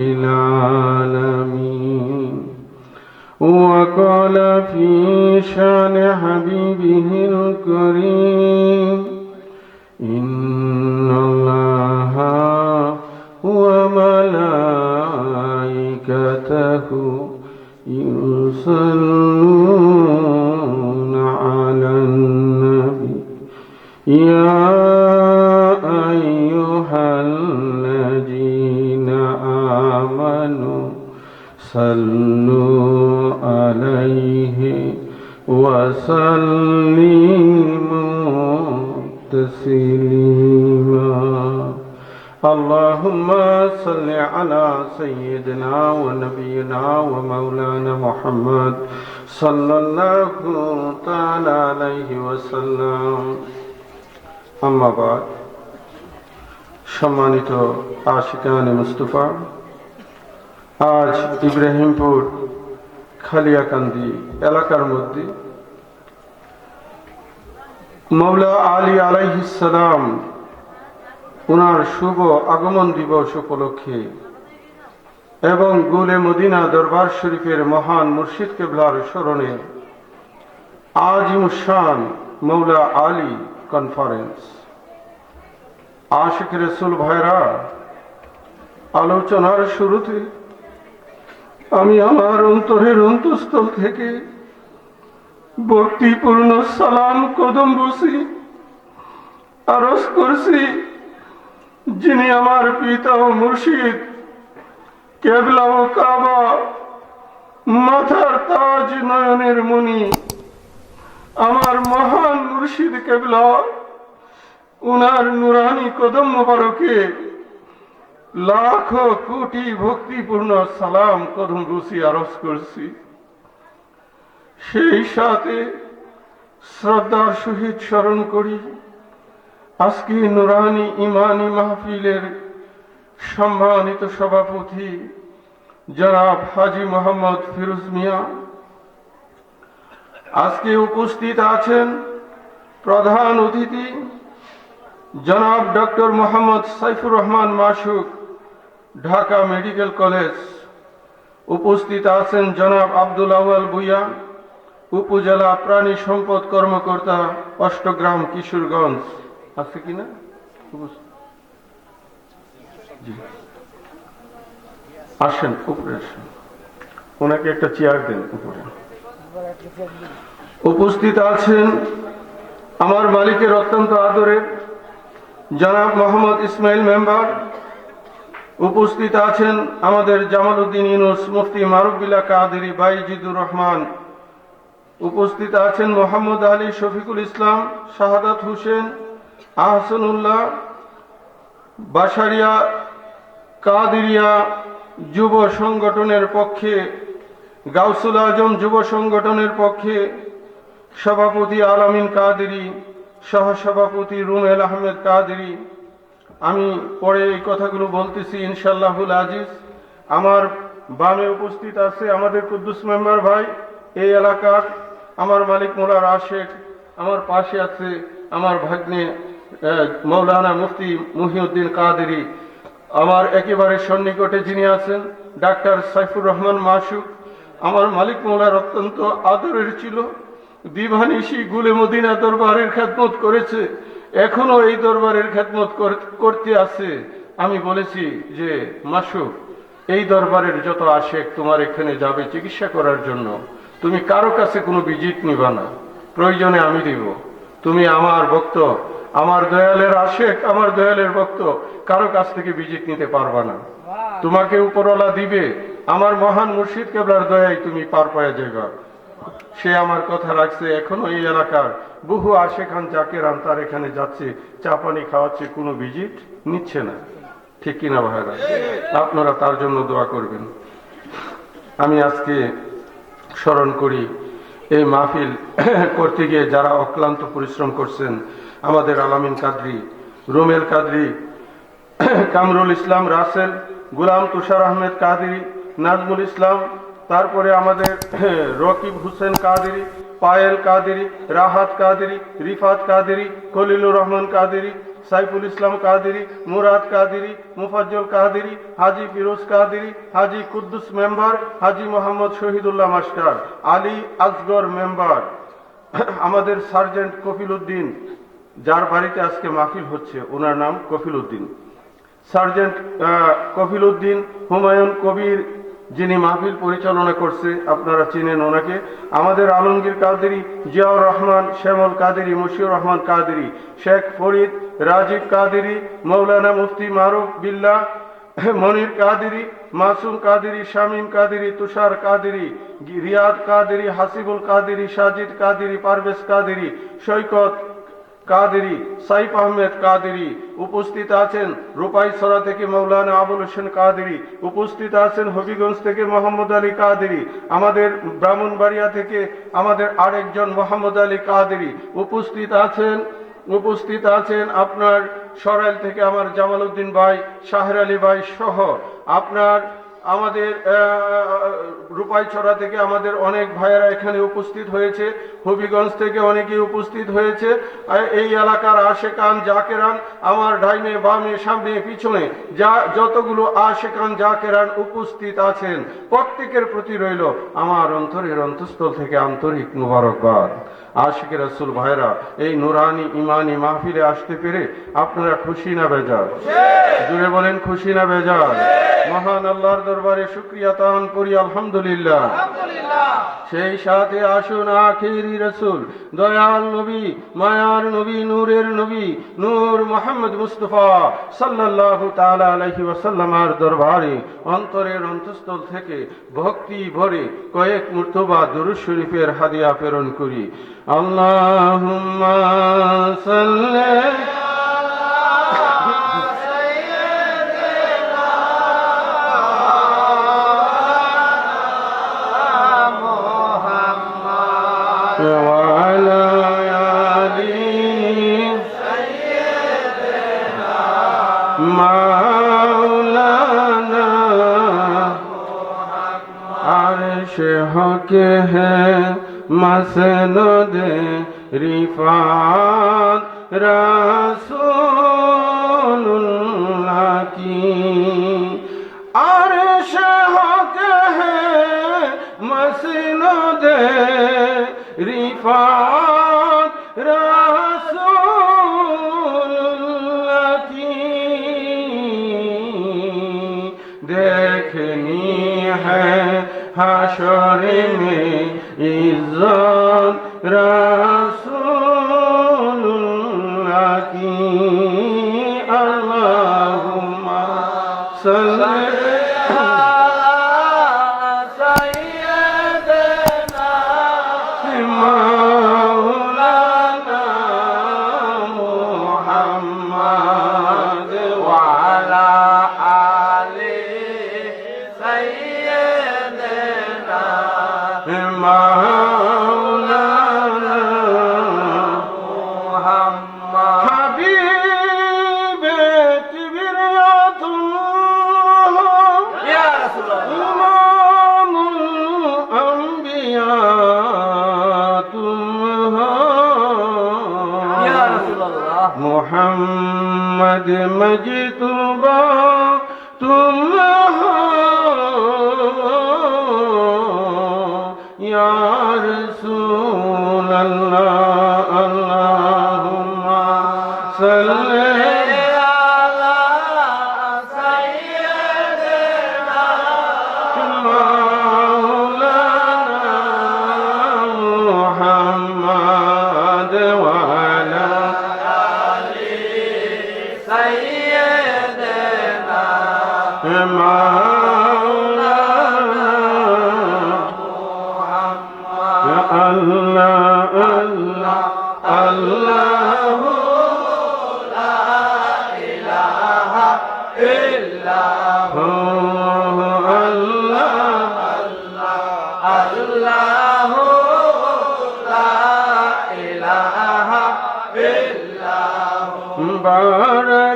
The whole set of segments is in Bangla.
العالمين. وقال في شان حبيبه الكريم: إن الله وملائكته يصلون على النبي يا أيها الذين آمنوا صلوا عليه وسلموا تسليما. اللهم صل على سيدنا ونبينا ومولانا محمد صلى الله تعالى عليه وسلم. আম্মা বাদ। সম্মানিত আশিকানে মুস্তাফা, আজ ইব্রাহিমপুর খালিয়াকান্দি এলাকার মধ্যে মওলা আলী আলাইহিস সালাম ওনার শুভ আগমন দিবস উপলক্ষে এবং গুলে মদিনা দরবার শরীফের মহান মুর্শিদ কেবলার স্মরণে আজিমুশান মওলা আলী কনফারেন্স। আশিক রাসূল ভাইরা, আলোচনার শুরুতে আমি আমার অন্তরের অন্তঃস্থল থেকে ভক্তিপূর্ণ সালাম কদম বসি আরজ করছি, যিনি আমার পিতা ও মুর্শিদ, কেবলা ও কাবা, মাথার তাজ, নয়নের মণি, আমার মহান মুর্শিদ কেবলা, উনার নুরানি কদম মোবারকে লাখো কোটি ভক্তিপূর্ণ সালাম কদম বসি আরজ করছি। সেই সাথে শ্রদ্ধার সহিত স্মরণ করি আজকে নুরানি ইমানি মাহফিলের সম্মানিত সভাপতি জনাব হাজী মোহাম্মদ ফিরোজ মিয়া। আজকে উপস্থিত আছেন প্রধান অতিথি জনাব ডক্টর মোহাম্মদ সাইফুর রহমান মাসুক, ঢাকা মেডিকেল কলেজ। উপস্থিত আছেন জনাব আব্দুল আউয়াল ভূঁইয়া, উপজেলা প্রাণী সম্পদ কর্মকর্তা, অষ্টগ্রাম, কিশোরগঞ্জ। আছে কিনা? আসেন, উপরে আসেন, ওনাকে একটা চেয়ার দেন উপরে। উপস্থিত আছেন আমার মালিকের অত্যন্ত আদরের জনাব মোহাম্মদ ইসমাইল মেম্বার। উপস্থিত আছেন আমাদের জামাল উদ্দিন ইউনুস, মুফতি মারুফ বিল্লাহ কাদেরী, বাইজিদুর রহমান। উপস্থিত আছেন মোহাম্মদ আলী, শফিকুল ইসলাম, শাহাদাত হোসেন, আহসানুল্লাহ, বাসারিয়া কাদেরিয়া যুব সংগঠনের পক্ষে, গাউসুল আজম যুব সংগঠনের পক্ষে সভাপতি আলামিন কাদেরী, সহসভাপতি রুমেল আহমেদ কাদেরী। আমি পরে এই কথাগুলো বলতেছি ইনশাআল্লাহুল আজিজ। আমার বামে উপস্থিত আছে আমাদের কুদ্দুস মেম্বার ভাই, এই এলাকার আমার মালিক মোলার আশেক। আমার পাশে আছে আমার ভাগ্নে মৌলানা মুফতি মুহিউদ্দিন কাদেরী। আমার একেবারে সন্নিকটে যিনি আছেন ডাক্তার সাইফুর রহমান মাসুক, আমার মালিক মোলার অত্যন্ত আদরের ছিল। দিবানিশি গুলে মদিনা দরবারের খেদমত করেছে, এখনো এই দরবারের খেদমত করতে আছে। আমি বলেছি যে মাসুক, এই দরবারের যত আশেক তোমার এখানে যাবে চিকিৎসা করার জন্য, তুমি কারো কাছে কোনো ভিজিট নিবা না, প্রয়োজনে আমি দিব। তুমি আমার ভক্ত, আমার দয়ালের আশেক, আমার দয়ালের ভক্ত, কারো কাছ থেকে ভিজিট নিতে পারবা না। তোমাকে উপরওয়ালা দিবে, আমার মহান মুর্শিদ কেবলার দয়ায় তুমি পার পাওয়া যাবে। সে আমার কথা রাখছে। এখনো এই এলাকার বহু আশেখান জাকেরান তার এখানে যাচ্ছে, চা পানি খাওয়াচ্ছে, কোনো ভিজিট নিচ্ছে না। ঠিক কিনা ভাইরা? আপনারা তার জন্য দোয়া করবেন। আমি আজকে স্মরণ করি এই মাহফিল করতে গিয়ে যারা অক্লান্ত পরিশ্রম করছেন, আমাদের আলামিন কাদরি, রুমেল কাদরি, কামরুল ইসলাম রাসেল, গুলাম তুষার আহমেদ কাদেরী, নাজমুল ইসলাম, তারপরে আমাদের রকিব হোসেন কাদেরী, পায়েল কাদেরী, রাহাত কাদেরী, রিফাত কাদেরী, খলিলুর রহমান কাদেরী, সাইফুল ইসলাম কাদেরী, মুরাদ কাদেরী, মুফাজ্জল কাদেরী, হাজি ফিরোজ কাদেরী, হাজি Kuddus member, Haji Mohammad Shahidullah master, Ali Asgar member, আমাদের সার্জেন্ট কফিল উদ্দিন, যার বাড়িতে আজকে মাহফিল হচ্ছে, ওনার নাম কফিল উদ্দিন, সার্জেন্ট কফিল উদ্দিন, হুমায়ুন কবির যিনি মাহফিল পরিচালনা করছে, আপনারা চিনেন ওনাকে, আমাদের আলমগীর কাদেরী, জিয়াউর রহমান, শ্যামল কাদেরী, মুশিউর রহমান কাদেরী, শেখ ফরিদ, রাজীব কাদেরী, মৌলানা মুফতি মারুফ বিল্লাহ, মনির কাদেরী, মাসুম কাদেরী, শামীম কাদেরী, তুষার কাদেরী, রিয়াদ কাদেরী, হাসিবুল কাদেরী, সাজিদ কাদেরী, পারভেজ কাদেরী, সৈকত কাদেরী, সাইফ আহমেদ কাদেরী, উপস্থিত আছেন রূপাইছড়া থেকে মৌলানা আবুল হোসেন কাদেরী, উপস্থিত আছেন হবিগঞ্জ থেকে মোহাম্মদ আলী কাদেরী, আমাদের ব্রাহ্মণবাড়িয়া থেকে আমাদের আরেকজন মোহাম্মদ আলী কাদেরী, উপস্থিত আছেন আপনার সরাইল থেকে আমার জামাল উদ্দিন ভাই, শাহের আলী ভাই সহ আপনার আমাদের রূপাইছড়া থেকে আমাদের অনেক ভাইয়েরা এখানে উপস্থিত হয়েছে, হবিগঞ্জ থেকে অনেকেই উপস্থিত হয়েছে। এই এলাকার আশেকান জাকেরান, আমার ডাইনে বামে সামনে পিছনে যতগুলো আশেকান জাকেরান উপস্থিত আছেন, প্রত্যেকের প্রতি রইল আমার অন্তরের অন্তঃস্থল থেকে আন্তরিক মুবারকবাদ। আশিক রাসূল ভাইরা, এই নুরানি ইমানি মাহফিলে আসতে পেরে আপনারা খুশি না বেজার? জুড়ে বলেন খুশি না বেজার? মহান আল্লাহর দরবারে শুকরিয়া তান করি আলহামদুলিল্লাহ। সেই সাথে আসুন আখিরি রাসূল, দয়াল নবী, মায়ার নবী, নূরের নবী, নূর মুহাম্মদ মুস্তাফা সাল্লাল্লাহু তাআলা আলাইহি ওয়াসাল্লামের দরবারে অন্তরের অন্তঃস্থল থেকে ভক্তি ভরে কয়েক মুর্তবা দুরূদ শরীফের হাদিয়া প্রেরণ করি। আল্লাহুম্মা সাল্লি मौलाना अर्श हक है मसनद रिफात रसूलुल्लाह की, अर्श हक है मसनद रिफात रसूलुल्लाह की, देखनी है हशर में इज्जत रसूलुल्लाह की। अल्लाहुम्मा सल्ली मोहम्मद मजतूबा तुम हो या रसूल अल्लाह। अल्लाहुम्मा सल्ली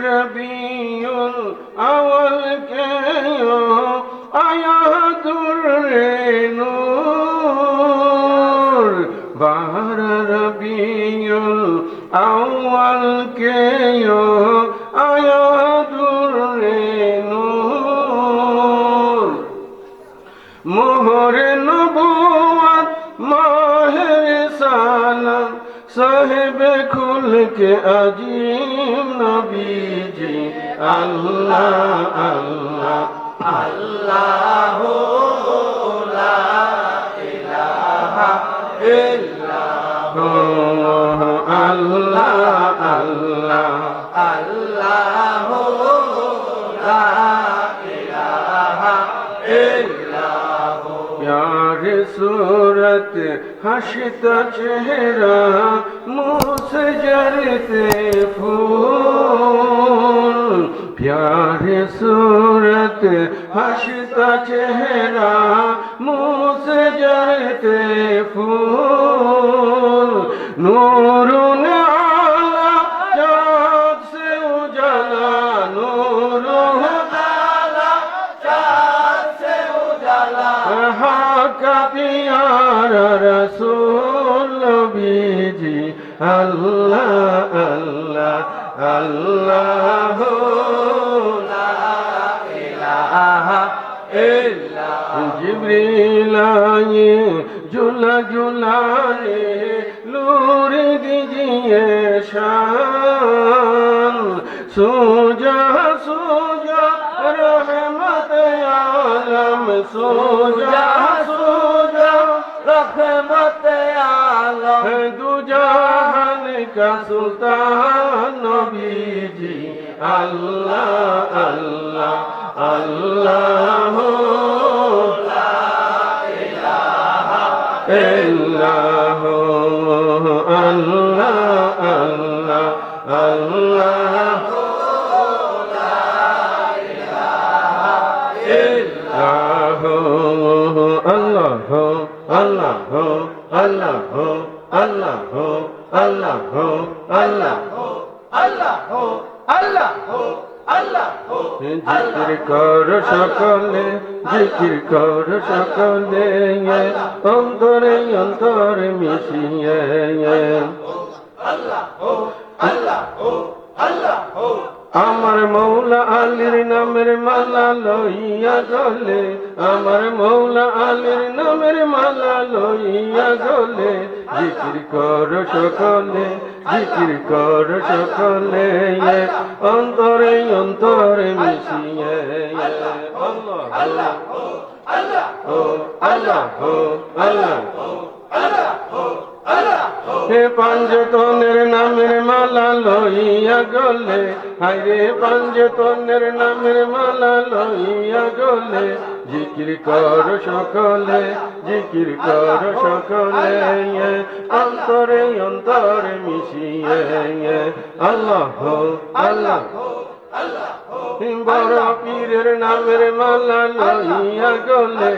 रबीउल अव्वल के आया दुर्रे नूर, बारह रबीउल अव्वल के মোহরে নবুয়ত মাহে রিসালাত সাহেবে খুলকে আজিম নবীজি আল্লাহ আল্লাহ আল্লাহু লা ইলাহা ইল্লাল্লাহ আল্লাহ আল্লাহ আল্লাহু লা ইলাহা ইল্লাল্লাহ प्यारे सूरत हंसता चेहरा मुँह से जरते फूल प्यारे सूरत हंसता चेहरा मुँह से जरते फूल नूरुन आला चाँद से उजाला नूरुन का प्यारा रसूल नबीजी अल्लाह अल्लाह अल्लाह লা ইলাহা ইল্লাল্লাহ जिब्रील आए झूला झूलाने लूर दीजिए शान सोजा सोजा रहमत आलम सोजा सोजा रहमत आलम दू जहान का सुल्तान नबीजी अल्लाह अल्लाह अल्लाह इल्लाह अल्लाह अल्लाह अल्लाह अल्लाह अल्लाह अल्लाह अल्लाह अल्लाह जिक्र कर सकले जिक्र कर सकले अंतरे अंतर मिशिए আমার মৌলা আলীর নামের মালা লইয়া গলে আমার মৌলা আলীর নামের মালা লইয়া গলে জিকির কর সকলে জিকির কর সকলে অন্তরে অন্তরে মিশিয়ে আল্লাহ আল্লাহ আল্লাহ আল্লাহ হে পাঞ্জতনের নামের মালা লইয়া গলে হায়রে পাঞ্জতনের নামের মালা লইয়া গলে জিকির কর সকলে জিকির কর সকলে অন্তরে অন্তরে মিশিয়ে আল্লাহ আল্লাহ বড় পীরের নামের মালা লইয়া গলে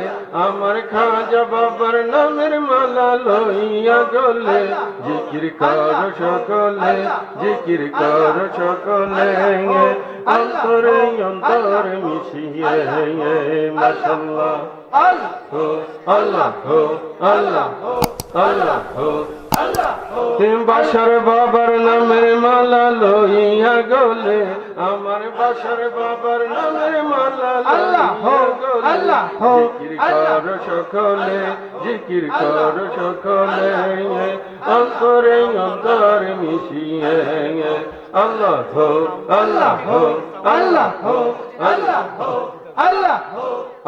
আমার খাজা বাবার নামের মালা লইয়া গলে জিকির কর সকলে জিকির কর সকলে অন্তরে অন্তরে মিশিয়ে মাশাআল্লাহ আল্লাহ আল্লাহ আল্লাহ বাসার বাবার নামের মালা লইয়া গলে আমার বাসার বাবার নামের মালা লইয়া গলে জিকির কর সকলে জিকির কর সকলে অন্তরে অন্তরে মিশিয়ে আল্লাহ আল্লাহ আল্লাহ আল্লাহ আল্লাহ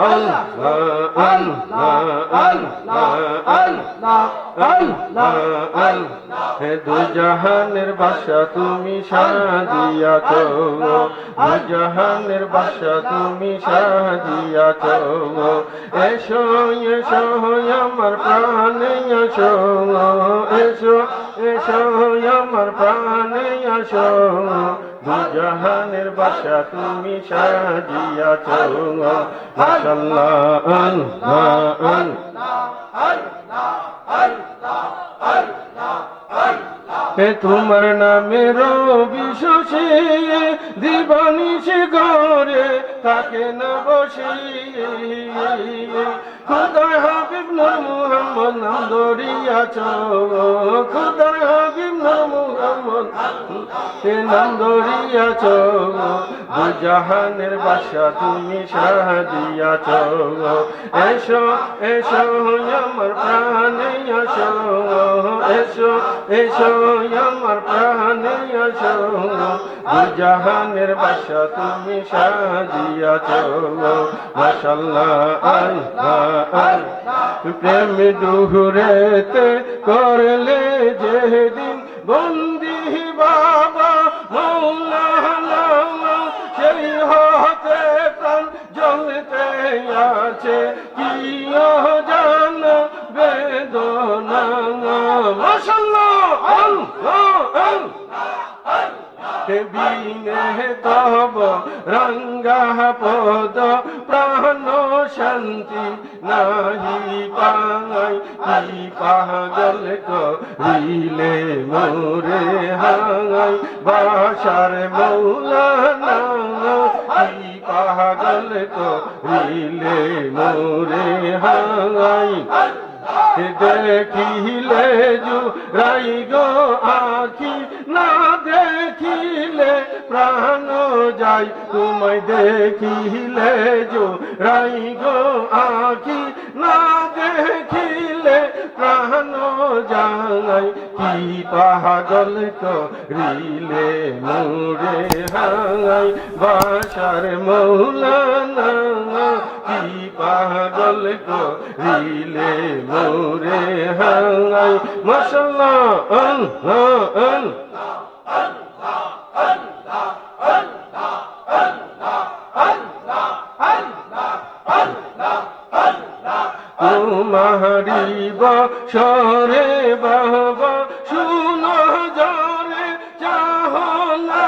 আল্লাহ আল্লাহ আল্লাহ আল্লাহ হে দু জাহানের বাদশা তুমি সাজিয়াছ দু জাহানের বাদশা তুমি সাজিয়াছ এসো এসো আমার প্রাণে আসো এসো এসো আমার প্রাণে আসো দু জাহানের বাদশা তুমি সাজিয়াছ মাশাআল্লাহ আল্লাহ হে তোমার নামের বিশ্বসে দিবানিশে ঘরে থাকে না বসে খুদার হাবিব নূর মুহাম্মদ নাম ধরিয়াছ খুদার হাবিব নূর মুহাম্মদ সে নাম ধরিয়াছ জাহানের বাসা তুমি সাজিয়াছ এসো এসো আমার প্রাণে আসো এসো এসো আমার প্রাণে আসো জাহানের বাসা তুমি সাজিয়াছ মাশাআল্লাহ আল্লাহ প্রেম দুহুরেতে করলে যেদিন বন্দি বাবা মৌলানা সেই হতে প্রাণ জ্বলতে আছে কি জান বেদনা মাশাআল্লাহ আল্লাহ বিনে তব রঙ্গা পদ প্রাণ শান্তি নাহি পাই কি পাগল করিলে মোরে হাই বাসার মৌলানা কি পাগল করিলে মোরে হাই দেখিলে জুরাই গো আখি না দেখিলে প্রাণ যাই তোমায় দেখিলে জুরাই গো আখি না দেখিলে প্রাণ যাই কি পাগল করিলে মোরে হাই বাসার মৌলানা কি পাগল করিলে মোরে হাই মাশাআল্লাহ আল্লাহ তোমারি বসরে বাবা শুনো জরে চাহনা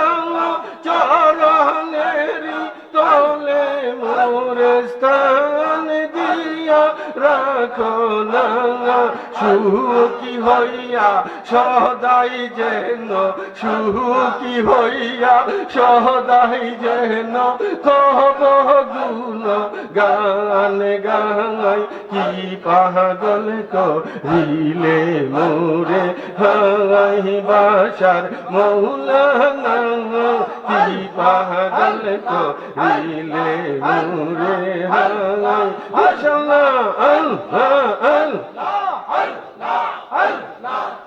চরণেরি তলে মোরে স্থান দিয়া রাখো না সুখী হইয়া সদাই যেন সুখী হইয়া সদাই যেন কব গুণ গান গাই কি পাগল করিলে মোরে হাই বাসার মৌলানা কি পাগল করিলে মোরে হাই মাশাআল্লাহ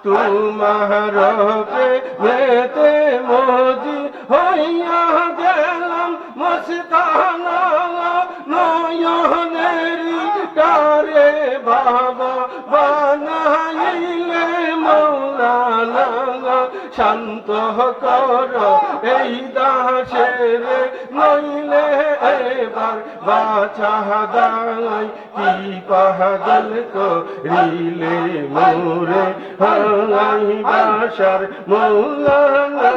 তোমার প্রেমেতে মজি হইয়া গেলাম মস্তানা নয়নেরি কারে বাবা বানাইলে মৌলানা শান্ত কর এই দাসের নইলে এবার বাছা দাই কি পাগল করিলে মোরে হাই বাসার মৌলানা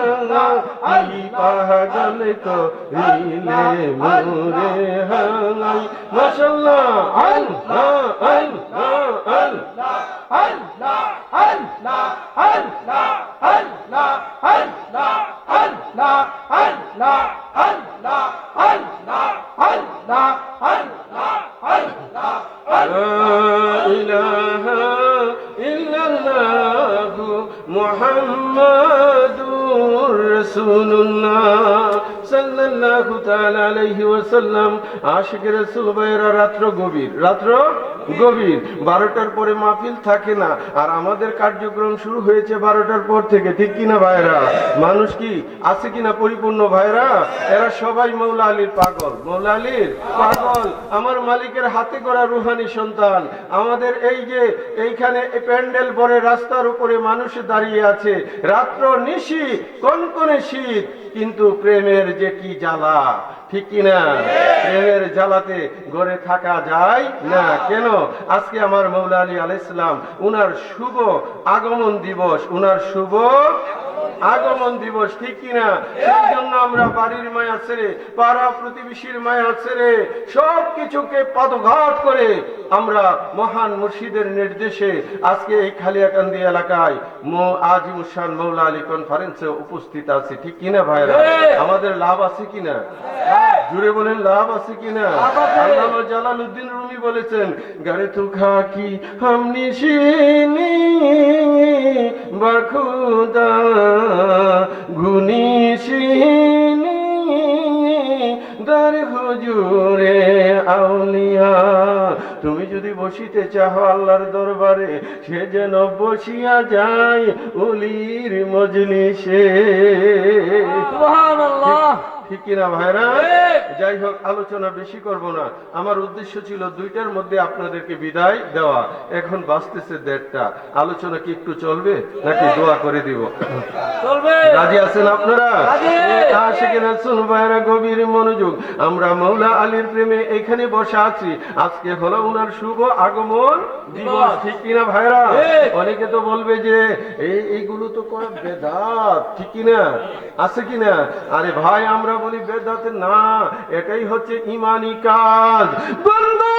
কি পাগল করিলে মোরে হাই মাশাআল্লাহ আল্লাহ আল্লাহ আল্লাহ আল্লাহ আল্লাহ আল্লাহ আল্লাহ আল্লাহ আল্লাহ আল্লাহ আল্লাহ আল্লাহ আল্লাহ আল্লাহ আল্লাহ লা ইলাহা ইল্লাল্লাহু মুহাম্মাদুর রাসূলুল্লাহ সাল্লাল্লাহু তাআলা আলাইহি ওয়াসাল্লাম। আশিক রাসূল ভাইরা রাত্র গভীর 12টার পরে মাহফিল থাকে না, আর আমাদের কার্যক্রম শুরু হয়েছে 12টার পর থেকে, ঠিক কিনা ভাইরা? মানুষ কি আছে কিনা পরিপূর্ণ ভাইরা? এরা সবাই মৌলা আলীর পাগল, মৌলা আলীর পাগল, আমার মালিকের হাতে গড়া রুহানি সন্তান। আমাদের এই যে এইখানে প্যান্ডেল পরে রাস্তার উপরে মানুষ দাঁড়িয়ে আছে, রাত্র নিশি কনকনে শীত, কিন্তু প্রেমের যে কি জ্বালা, ঠিক কিনা? প্রেমের জ্বালাতে ঘরে থাকা যায় না। কেন? আজকে আমার মৌলা আলী আলাইহিস সালাম উনার শুভ আগমন দিবস, উনার শুভ আগমন দিবস, ঠিক কিনা? সেই জন্য আমরা বাড়ির মায়া ছেড়ে, পাড়া প্রতিবেশীর মায়া ছেড়ে, সব কিছুকে পদঘাত করে আমরা মহান মুর্শিদের নির্দেশে আজকে এই খালিয়াকান্দি এলাকায় আজিমুশান মৌলা আলী কনফারেন্সে উপস্থিত আছি, ঠিক কিনা ভাইরা? আমাদের লাভ আছে কিনা? জুড়ে বলেন, লাভ আছে কিনা? আল্লামা জালালউদ্দিন রুমি বলেছেন, গারে তু খাকি হাম নিশিনি বাখুদা গুনিশিনি দার হুজুরে আউলিয়া। তুমি যদি বসিতে চাও আল্লাহর দরবারে, সে যেন বসিয়া যায় ওলির মজলিসে। সুবহানাল্লাহ। ঠিক কিনা ভাইরা? ঠিক। যাই হোক, আলোচনা বেশি করব না। আমার উদ্দেশ্য ছিল দুইটার মধ্যে আপনাদেরকে বিদায় দেওয়া। এখন বাজতেছে 1:30টা। আলোচনা কি একটু চলবে নাকি দোয়া করে দিব? চলবে। রাজি আছেন আপনারা? রাজি। আশিকে রাসূল ভাইরা গভীর মনোযোগ। আমরা মৌলা আলীর প্রেমে এখানে বসে আছি। আজকে হলো উনার শুভ আগমন দিবস। ঠিক কিনা ভাইরা? ঠিক। অনেকে তো বলবে যে এইগুলো তো করা বেদাত, ঠিক কিনা? আছে কিনা? আরে ভাই, আমরা বলি বেদাত না, এটাই হচ্ছে ইমানি কাজ। বন্ধু,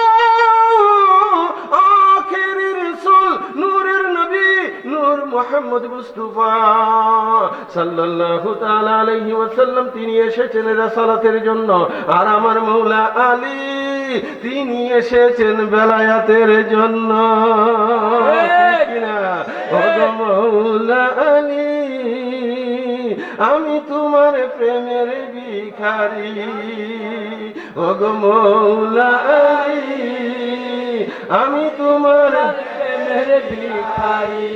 আখেরি রাসূল, নূরের নবী, নূর মুহাম্মদ মুস্তাফা সাল্লাল্লাহু তাআলা আলাইহি ওয়াসাল্লাম, তিনি এসেছেন রাসালাতের জন্য। আর আমার মৌলা আলী, তিনি এসেছেন বেলায়াতের জন্য। ঠিক কিনা? ও গো মৌলা আলী, আমি তোমার প্রেমের ভিখারি। ও গো মৌলা আলী, আমি তোমার প্রেমের ভিখারি।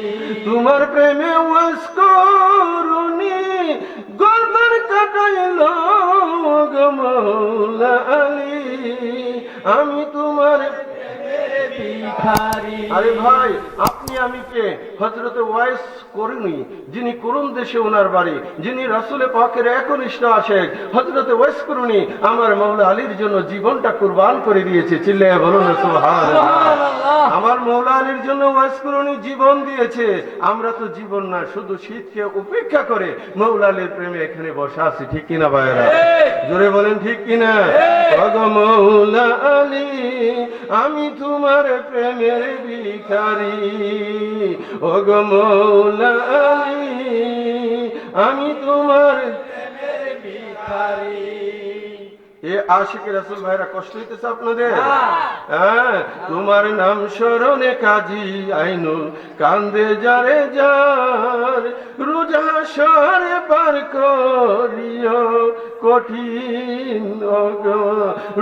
তোমার প্রেমে ওয়াস করুনি, গর্দন কাটাইল। ও গো মৌলা আলী, আমি তোমার ভিখারি। আরে ভাই, আপনি আমি কে? হযরত ওয়াইস করুনি, যিনি করুন দেশে ওনার বাড়ি, যিনি রাসূলে পাকের একনিষ্ঠ আশেক, হযরত ওয়াইস করুনি আমার মৌলা আলীর জন্য জীবনটা কুরবান করে দিয়েছে। চিল্লায়া বলুন না সুবহানাল্লাহ। সুবহানাল্লাহ। আমার মৌলা আলীর জন্য ওয়াইস করুনি জীবন দিয়েছে। আমরা তো জীবন না, শুধু শীতকে উপেক্ষা করে মৌলা আলীর প্রেমে এখানে বসে আছি। ঠিক কিনা ভাইরা? জোরে বলেন ঠিক কিনা? ও গো মৌলা আলী, আমি তোমার প্রেমের ভিখারি। ও গো মৌলা আলী, আমি তোমার প্রেমের ভিখারি। এ আশিক রাসূল ভাইরা, কষ্ট হইতেছে আপনাদের? হ্যাঁ, তোমার নাম স্মরণে কাজী আইনুল কান্দে যারে যার, রোজ হাসরে পার করিও কঠিন।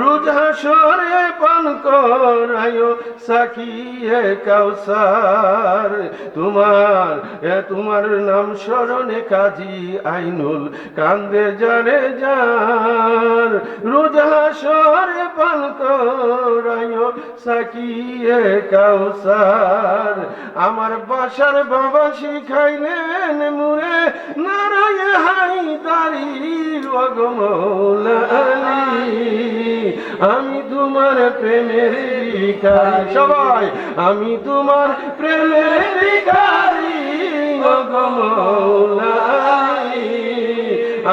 রোজ হাসরে পান করায়ো সাকিয়ে কাউসার। তোমার নাম স্মরণে কাজী আইনুল কান্দে যারে যার, রোজ হাসরে পান করায়ো সাকিয়ে কাউসার। আমার বাসার বাবা শিখাইলেন মুরে নারায় হায়দারি। ও গো মৌলা আলী, আমি তোমার প্রেমের ভিখারি। সবাই, আমি তোমার প্রেমের ভিখারি। ও গো মৌলা আলী,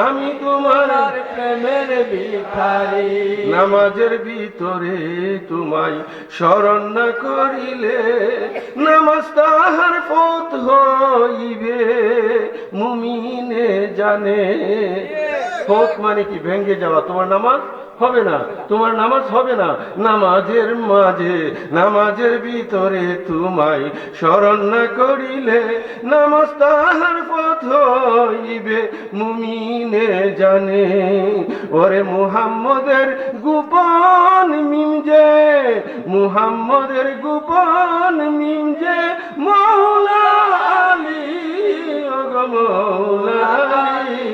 আমি তোমার প্রেমের ভিখারি। নামাজের ভিতরে তোমায় স্মরণ না করিলে, নামাজ তাহার পথ হইবে মুমিনে জানে। পথ মানে কি? ভেঙ্গে যাওয়া। তোমার নামাজ হবে না, তোমার নামাজ হবে না। নামাজের মাঝে, নামাজের ভিতরে তোমায় স্মরণ না করিলে, নামাজ তাহার পথ হইবে মুমিনে জানে। ওরে মুহাম্মদের গোপন মিম যে, মুহাম্মদের গোপন মিম যে মৌলা আলী। ও গো মৌলা আলী,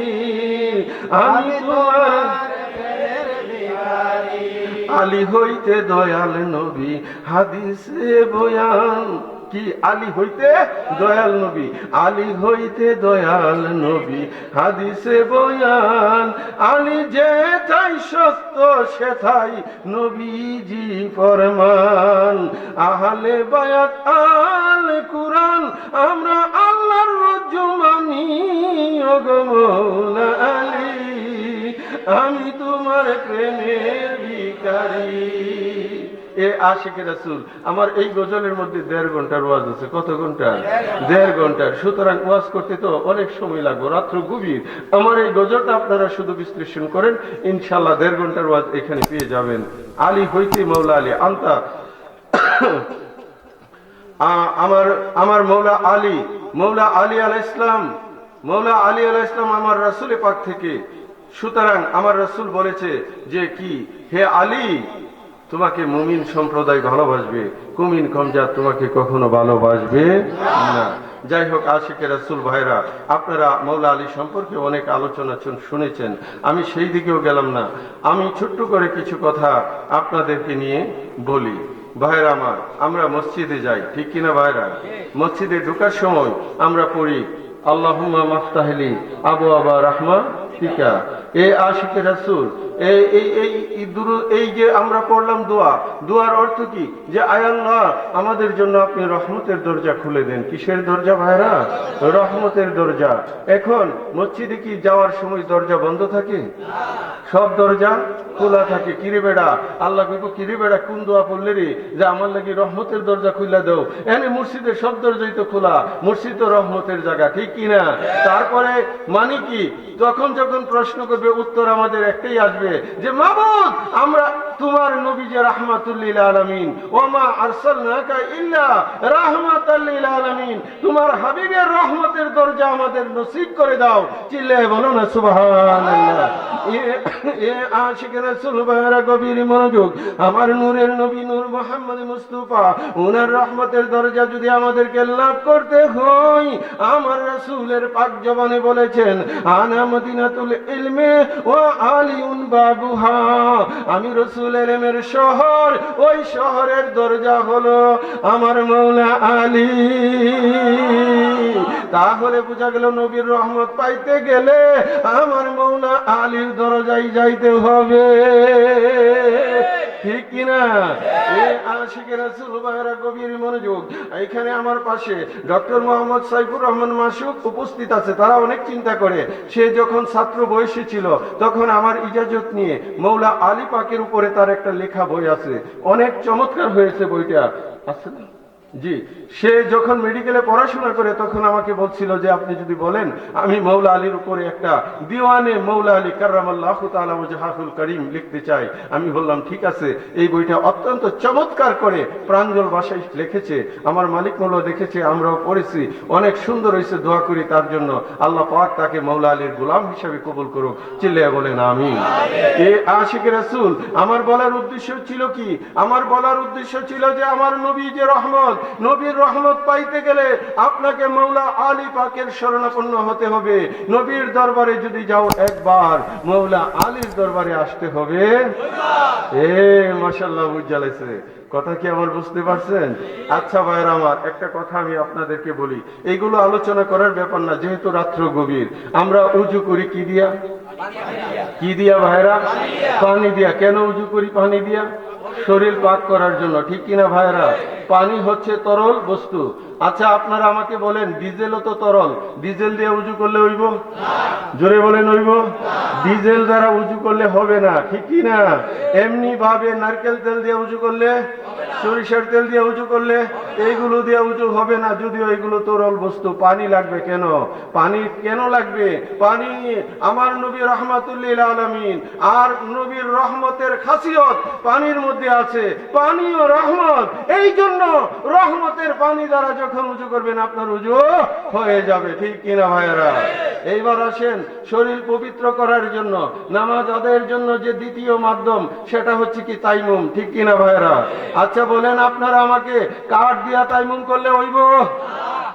আমি তোমার আলী হইতে দয়াল নবী হাদিসে বয়ান। কি? আলী হইতে দয়াল নবী, আলী হইতে দয়াল নবী হাদিসে বয়ান। আলী যে তাই সত্য সেথাই নবীজি ফরমান। আহলে বায়াত আল কুরআন, আমরা আল্লাহর রজ্জু মানি। ও গো মৌলা আলী, আমি তোমার প্রেমের ভিখারি। এ আশিকে রাসূল, আমার এই গজলের মধ্যে 1.5 ঘন্টার ওয়াজ আছে। কত ঘন্টা? 1.5 ঘন্টা। সুতরাং ওয়াজ করতে তো অনেক সময় লাগবে, রাত্র গভীর। আমার এই গজলটা আপনারা শুধু বিশ্লেষণ করেন, ইনশাআল্লাহ 1.5 ঘন্টার ওয়াজ এখানে পেয়ে যাবেন। আলী হইতে মৌলা আলী আন্তা। আমার মৌলা আলী, মৌলা আলী আলাইহিস সালাম, মৌলা আলী আলাইহিস সালাম আমার রাসূল পাক থেকে সুতরাং আমার রাসূল বলেছে যে কি, হে আলী, তোমাকে মুমিন সম্প্রদায় ভালোবাসবে, কুমিন কমজাত তোমাকে কখনো ভালোবাসবে না। যাই হোক, আশিকে রাসূল ভাইরা, আপনারা মৌলা আলী সম্পর্কে অনেক আলোচনা শুনেছেন, আমি সেই দিকেও গেলাম না। আমি ছোট্ট করে কিছু কথা আপনাদেরকে নিয়ে বলি। ভাইরা আমার, আমরা মসজিদে যাই, ঠিক কিনা ভাইরা? মসজিদে ঢোকার সময় আমরা পড়ি আল্লাহুম্মা মাফতাহলি আবওয়াবা রাহমাতিকা। এ আশিকে রাসূল, এই যে আমরা পড়লাম দোয়ার অর্থ কি? যে আয় আল্লাহ, আমাদের জন্য আপনি রহমতের দরজা খুলে দেন। কিসের দরজা ভাইরা? রহমতের দরজা। এখন মসজিদে কি যাওয়ার সময় দরজা বন্ধ থাকে? সব দরজা খোলা থাকে। কিরে বেড়া, আল্লাহ কইব, কিরে বেড়া, কোন দোয়া পড়লে রে যে আমার লাগি রহমতের দরজা খুলে দাও? এনে মসজিদের সব দরজাই তো খোলা, মসজিদ তো রহমতের জায়গা, ঠিক কিনা? তারপরে মানে কি, তখন যখন প্রশ্ন করবে উত্তর আমাদের একটাই আসবে যে মাবুদ, আমরা তোমার নবী যে রাহমাতুল লিল আলামিন, ওমা আরসালনাকা ইল্লা রাহমাতাল লিল আলামিন, তোমার হাবিবের রহমতের দরজা আমাদের নসিব করে দাও। চিল্লায়ে বলো না সুবহানাল্লাহ। এ আশিক রাসূল ভাইরা, গভীর মনোযোগ। আমার নূরের নবী নূর মুহাম্মদ মুস্তাফা, ওনার রহমতের দরজা যদি আমাদেরকে লাভ করতে হয়, আমার রাসূলের পাক জবানে বলেছেন আনা মদিনাতুল ইলমি ওয়া আলিউন বাবুহা, আমি রাসূল ইলমের শহর, ওই শহরের দরজা হলো আমার মওলা আলী। তাহলে বোঝা গেল নবীর রহমত পাইতে গেলে আমার মওলা আলীর দরজায় যাইতে হবে, ঠিক কিনা? এই আশিকে রাসূল ভাইরা, গভীর মনোযোগ। এখানে আমার পাশে ডক্টর মোহাম্মদ সাইফুর রহমান মাসুক উপস্থিত আছে। তারা অনেক চিন্তা করে, সে যখন ছাত্র বয়সে ছিল তখন আমার ইজাজত নিয়ে মৌলা আলী পাকের উপরে তার একটা লেখা বই আছে, অনেক চমৎকার হয়েছে বইটা, আছে না? জি, সে যখন মেডিকেলে পড়াশোনা করে তখন আমাকে বলছিল যে আপনি যদি বলেন আমি মৌলা আলীর উপরে একটা দিওয়ানে মৌলা আলী কাররামাল্লাহু তাআলা ওয়াজহাহুল কারীম লিখতে চাই। আমি বললাম ঠিক আছে। এই বইটা অত্যন্ত চমৎকার করে প্রাঞ্জল ভাষায় লিখেছে, আমার মালিক মৌলা দেখেছে, আমরাও পড়েছি, অনেক সুন্দর হয়েছে। দোয়া করি তার জন্য, আল্লাহ পাক তাকে মৌলা আলীর গোলাম হিসেবে কবুল করুক। চিল্লায়া বলেন আমিন। এ আশিক রাসূল, আমার বলার উদ্দেশ্য ছিল কি? আমার বলার উদ্দেশ্য ছিল যে আমার নবী যে রহমত, নবীর রহমত পাইতে গেলে আপনাকে মৌলা আলী পাকের শরণাপন্ন হতে হবে। নবীর দরবারে যদি যাও একবার, মৌলা আলীর দরবারে আসতে হবে। মাশাআল্লাহ, বুঝালাইছে কথা কি আমার, বুঝতে পারছেন? আচ্ছা ভাইরা আমার, একটা কথা আমি আপনাদেরকে বলি, এইগুলো আলোচনা করার ব্যাপার না, যেহেতু রাত্র গভীর। আমরা উজু করি কি দিয়া? কি দিয়া ভাইরা? পানি দিয়া। কেন উজু করি পানি দিয়া? শরীর পাক করার জন্য, ঠিক কিনা ভাইরা? পানি হচ্ছে তরল বস্তু। আচ্ছা আপনারা আমাকে বলেন, ডিজেলও তো তরল, ডিজেল দিয়ে উজু করলে হইব? জোরে বলেন হইব? ডিজেল দ্বারা উজু করলে হবে না, ঠিক কিনা? এমনি ভাবে নারকেল তেল দিয়ে উজু করলে, সরিষার তেল দিয়ে উজু করলে, এইগুলো দিয়ে উজু হবে না, যদিও এগুলো তরল বস্তু। পানি লাগবে কেন? পানি কেন লাগবে? পানি আমার নবী রাহমাতুল লিল আলামিন, আর নবীর রহমতের খাসিয়ত পানির মধ্যে আছে। পানি ও রহমত, এই জন্য রহমতের পানি দ্বারা যখন উজু করবেন আপনার উজু হয়ে যাবে, ঠিক কিনা ভাইয়েরা? এইবার আসেন, শরীর পবিত্র করার জন্য, নামাজ আদায়ের জন্য যে দ্বিতীয় মাধ্যম, সেটা হচ্ছে কি? তাইমুম, ঠিক কিনা ভাইয়েরা? আচ্ছা বলেন আপনারা আমাকে, কাঠ দিয়া তাইমুম করলে হইব?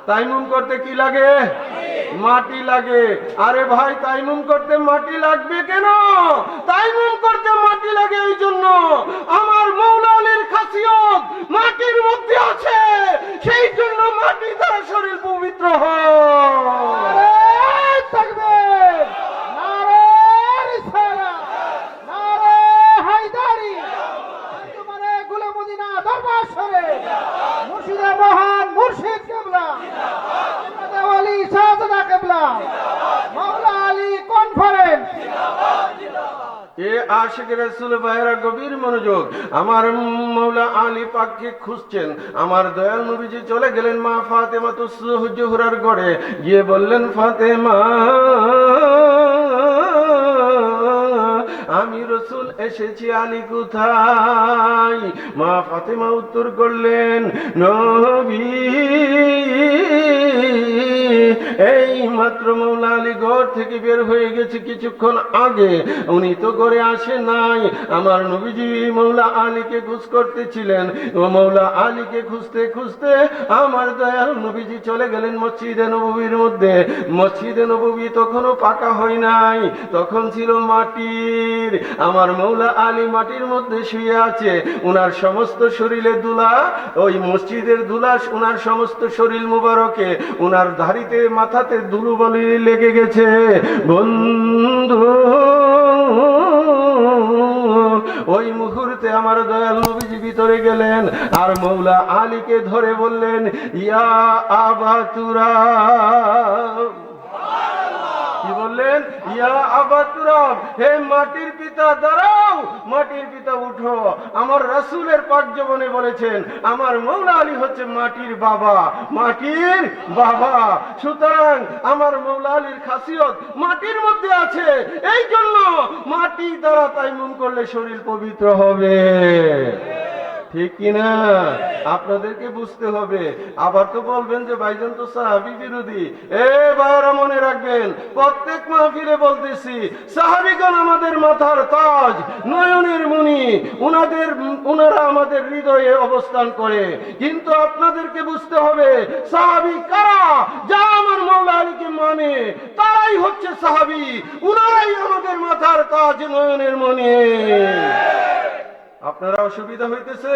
তাইমুম করতে কি লাগে? মাটি লাগে। আরে ভাই, তাইমুম করতে মাটি লাগবে কেন? তাইমুম করতে মাটি লাগে এই জন্য, আমার মওলা আলীর খাসিয়ত মাটির মধ্যে আছে, সেই জন্য মাটি দ্বারা শরীর পবিত্র হয়। মহান মুর্শিদ কেবলা, ওয়ালি শাহজাদা কেবলা, মওলা আলী কনফারেন্স। এ আশিক রাসূল ভাইরা, গভীর মনোযোগ। আমার মওলা আলী পাককে খুঁজছেন। আমার দয়াল নবীজি চলে গেলেন মা ফাতেমাতুজ জোহরার ঘরে, গিয়ে বললেন, ফাতেমা আমি রসুল এসেছি, আলী কোথায়? মা ফাতেমা উত্তর করলেন, নবী এই মাত্র মৌলা আলী ঘর থেকে বের হয়ে গেছে কিছুক্ষণ আগে, উনি তো ঘরে আসে নাই। আমার নবীজি মৌলা আলীকে খোঁজ করতেছিলেন, ও মৌলা আলীকে খুঁজতে খুঁজতে আমার দয়াল নবীজি চলে গেলেন মসজিদে নববীর মধ্যে। মসজিদে নববী তখনও পাকা হয় নাই, তখন ছিল মাটির। আমার মৌলা আলী মাটির মধ্যে শুয়ে আছে, উনার সমস্ত শরীরে ধুলা, ওই মসজিদের ধুলা উনার সমস্ত শরীর মুবারকে, উনার দাড়িতে মাথাতে ধুলোবালি লেগে গেছে। বন্ধু ওই মুহূর্তে আমার দয়াল নবীজি ভিতরে গেলেন আর মৌলা আলীকে ধরে বললেন, ইয়া আবা তুরাব। কি বললেন? ইয়া আবা তুরাব, হে মাটির পিতা দাঁড়াও, মাটির পিতা উঠো। আমার রাসূলের পাক জীবনে বলেছেন আমার মৌলা আলী হচ্ছে মাটির বাবা, মাটির বাবা। সুতরাং আমার মৌলা আলীর খাসিয়ত মাটির মধ্যে আছে, এই জন্য মাটি দ্বারা তাইমুম করলে শরীর পবিত্র হবে। ঠিক কিনা? আপনাদেরকে বুঝতে হবে। আবার তো বলবেন যে ভাইজান তো সাহাবী বিরোধী। ভাইরা মনে রাখবেন, প্রত্যেক মাহফিলে বলতেছি সাহাবীগণ আমাদের মাথার তাজ, নয়নের মণি, উনারা আমাদের হৃদয়ে অবস্থান করে। কিন্তু আপনাদেরকে বুঝতে হবে সাহাবী কারা। যা আমার মৌলা আলীকে মানে তারাই হচ্ছে সাহাবী, উনারাই আমাদের মাথার তাজ, নয়নের মণি। আপনারা অসুবিধা হইতেছে?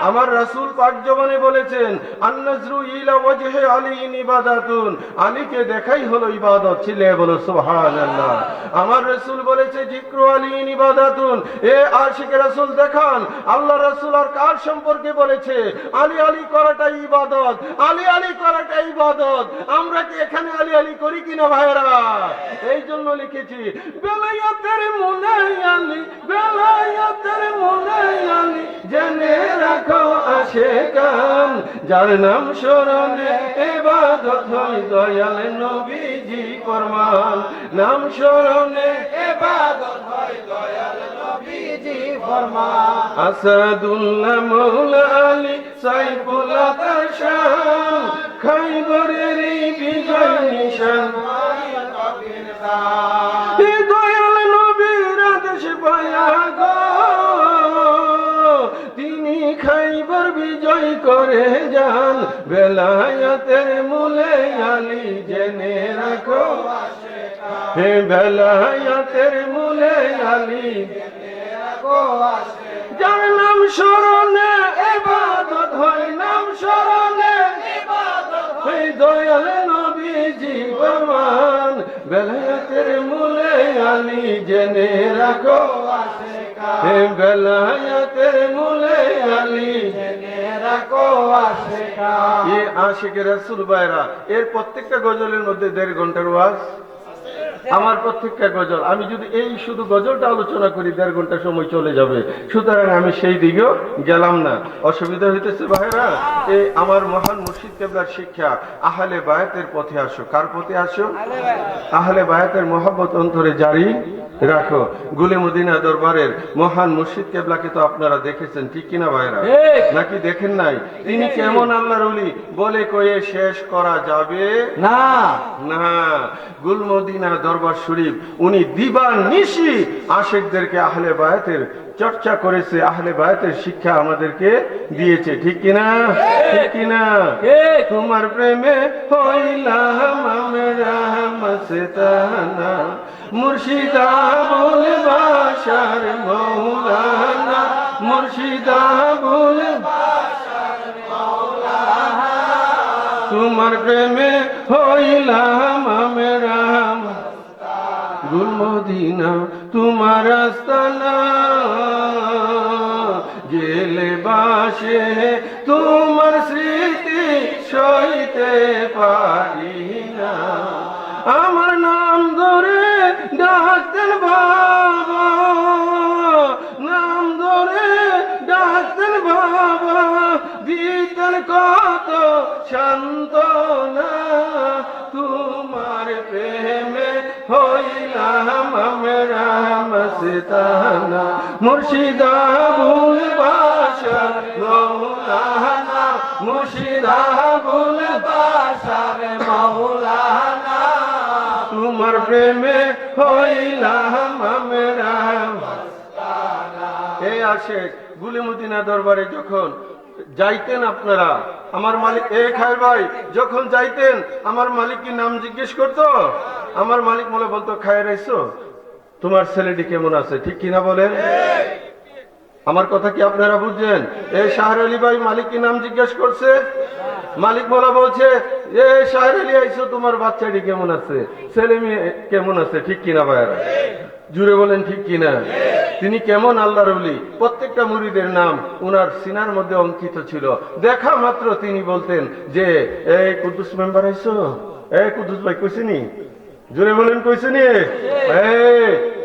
আমার রাসূল পাক জবানে বলেছেন আন-নাজরু ইলা ওয়াজহি আলী ইবাদাতুন, আলীকে দেখাই হলো ইবাদত। ছিলে বলো সুবহানাল্লাহ। আমার রাসূল বলেছে যিকরু আলী ইবাদাতুন, এ আশিকে রাসূল দেখান আল্লাহ রাসূল আর কার সম্পর্কে বলেছে আলী আলী করাটা ইবাদত, আলী আলী করাটা ইবাদত। আমরা কি এখানে আলী আলী করি কিনা ভাইরা? এই জন্য লিখেছি বেলায়েতের মনে আলী, বেলায়েতের মনে আলী, জেনে রাখো আশিকান, যার নাম স্মরণে ইবাদত হয় দয়াল নবীজি ফরমান। নাম স্মরণে ইবাদত হয় দয়াল নবীজি ফরমান। আসাদুল্লাহ মৌলা আলী সাইফুল্লাহ তার শান, খাইবরের বিজয় নিশান, দয়াল নবীর আদেশ পায়া গো তিনি খাইবার বিজয় করে যান। বেলায়েতের মূলে আলী জেনে রাখো, হে বেলায়েতের মূলে আলী জেনে রাখো, যার নাম স্মরণে ইবাদত হয়, নাম স্মরণে ইবাদত হয় দয়াল নবীজি ফরমান। বেলায়েতের মূলে আলী জেনে রাখো, হে বেলায়েতের মূলে আলী জেনে রাখো আশিকা। এই আশিকে রাসূল ভাইরা, এর প্রত্যেকটা গজলের মধ্যে 1.5 ঘন্টার ওয়াজ। আমার প্রত্যেকটা গজল, আমি যদি এই শুধু গজলটা আলোচনা করি 1.5 ঘন্টা সময় চলে যাবে। সুতরাং আমি সেই দিকেও গেলাম না। অসুবিধা হইতেছে ভাইরা? এই আমার মহান মুর্শিদ কেবলার শিক্ষা, আহলে বায়াতের পথে আসো। কার পথে আসো? আহলে বায়াতের মহব্বত অন্তরে জারি রাখো। গুলে মদিনা দরবারের মহান মুর্শিদ কেবলাকে তো আপনারা দেখেছেন, ঠিক কিনা ভাইরা? নাকি দেখেন নাই? তিনি কেমন আল্লাহর ওলি বলে কয়ে শেষ করা যাবে না। না, গুল মদিনা দরবার শরীফ উনি দিবানিশি আশিকদেরকে আহলে বায়াতের চর্চা করেছে, আহলে বায়াতের শিক্ষা আমাদেরকে দিয়েছে, ঠিক কিনা? ঠিক কিনা? তোমার প্রেমে হইলাম আমরা মস্তানা, মুর্শিদা বল বাশার মৌলানা, মুর্শিদা বল বাশার মৌলানা, তোমার প্রেমে হইলাম আমরা গুল মদিনা তোমার আস্তানা, গেলে বাসে তোমার স্মৃতি সইতে পারি না। আমার নাম ধরে ডাকতেন বাবা, নাম ধরে ডাকতেন বাবা, দিতেন কত সান্ত্বনা। তোমার প্রেমে হইলাম আমরা মস্তানা মুর্শিদা বুল বাশার মৌলানা মুর্শিদা বুল বাসার মৌলানা তোমার প্রেমে হইলাম আমরা। এই আশেক গুলিমদিনা দরবারে যখন যাইতেন আপনারা, আমার মালিক খায়ের ভাই যখন যাইতেন আমার মালিক কি নাম জিজ্ঞেস করতো? আমার মালিক বলে বলতো, খায়ের আইছো, তোমার ছেলেটি কেমন আছে, ঠিক কিনা বলেন? আমার কথা কি আপনারা বুঝছেন? এই শাহর আলী ভাই মালিক কি নাম জিজ্ঞেস করছে? মালিক মোলা বলছে, এ শাহর আলী আইছো, তোমার বাচ্চাটি কেমন আছে, ছেলে মেয়ে কেমন আছে, ঠিক কিনা ভাইয়ারা? জুড়ে বলেন ঠিক কিনা? তিনি কেমন আল্লাহর ওলি, প্রত্যেকটা মুরিদের নাম উনার সিনার মধ্যে অঙ্কিত ছিল। দেখা মাত্র তিনি বলতেন যে এই কুদ্দুস মেম্বার আইছো, এই কুদ্দুস ভাই কইছিনি, জুড়ে বলেন কইছিনি, এই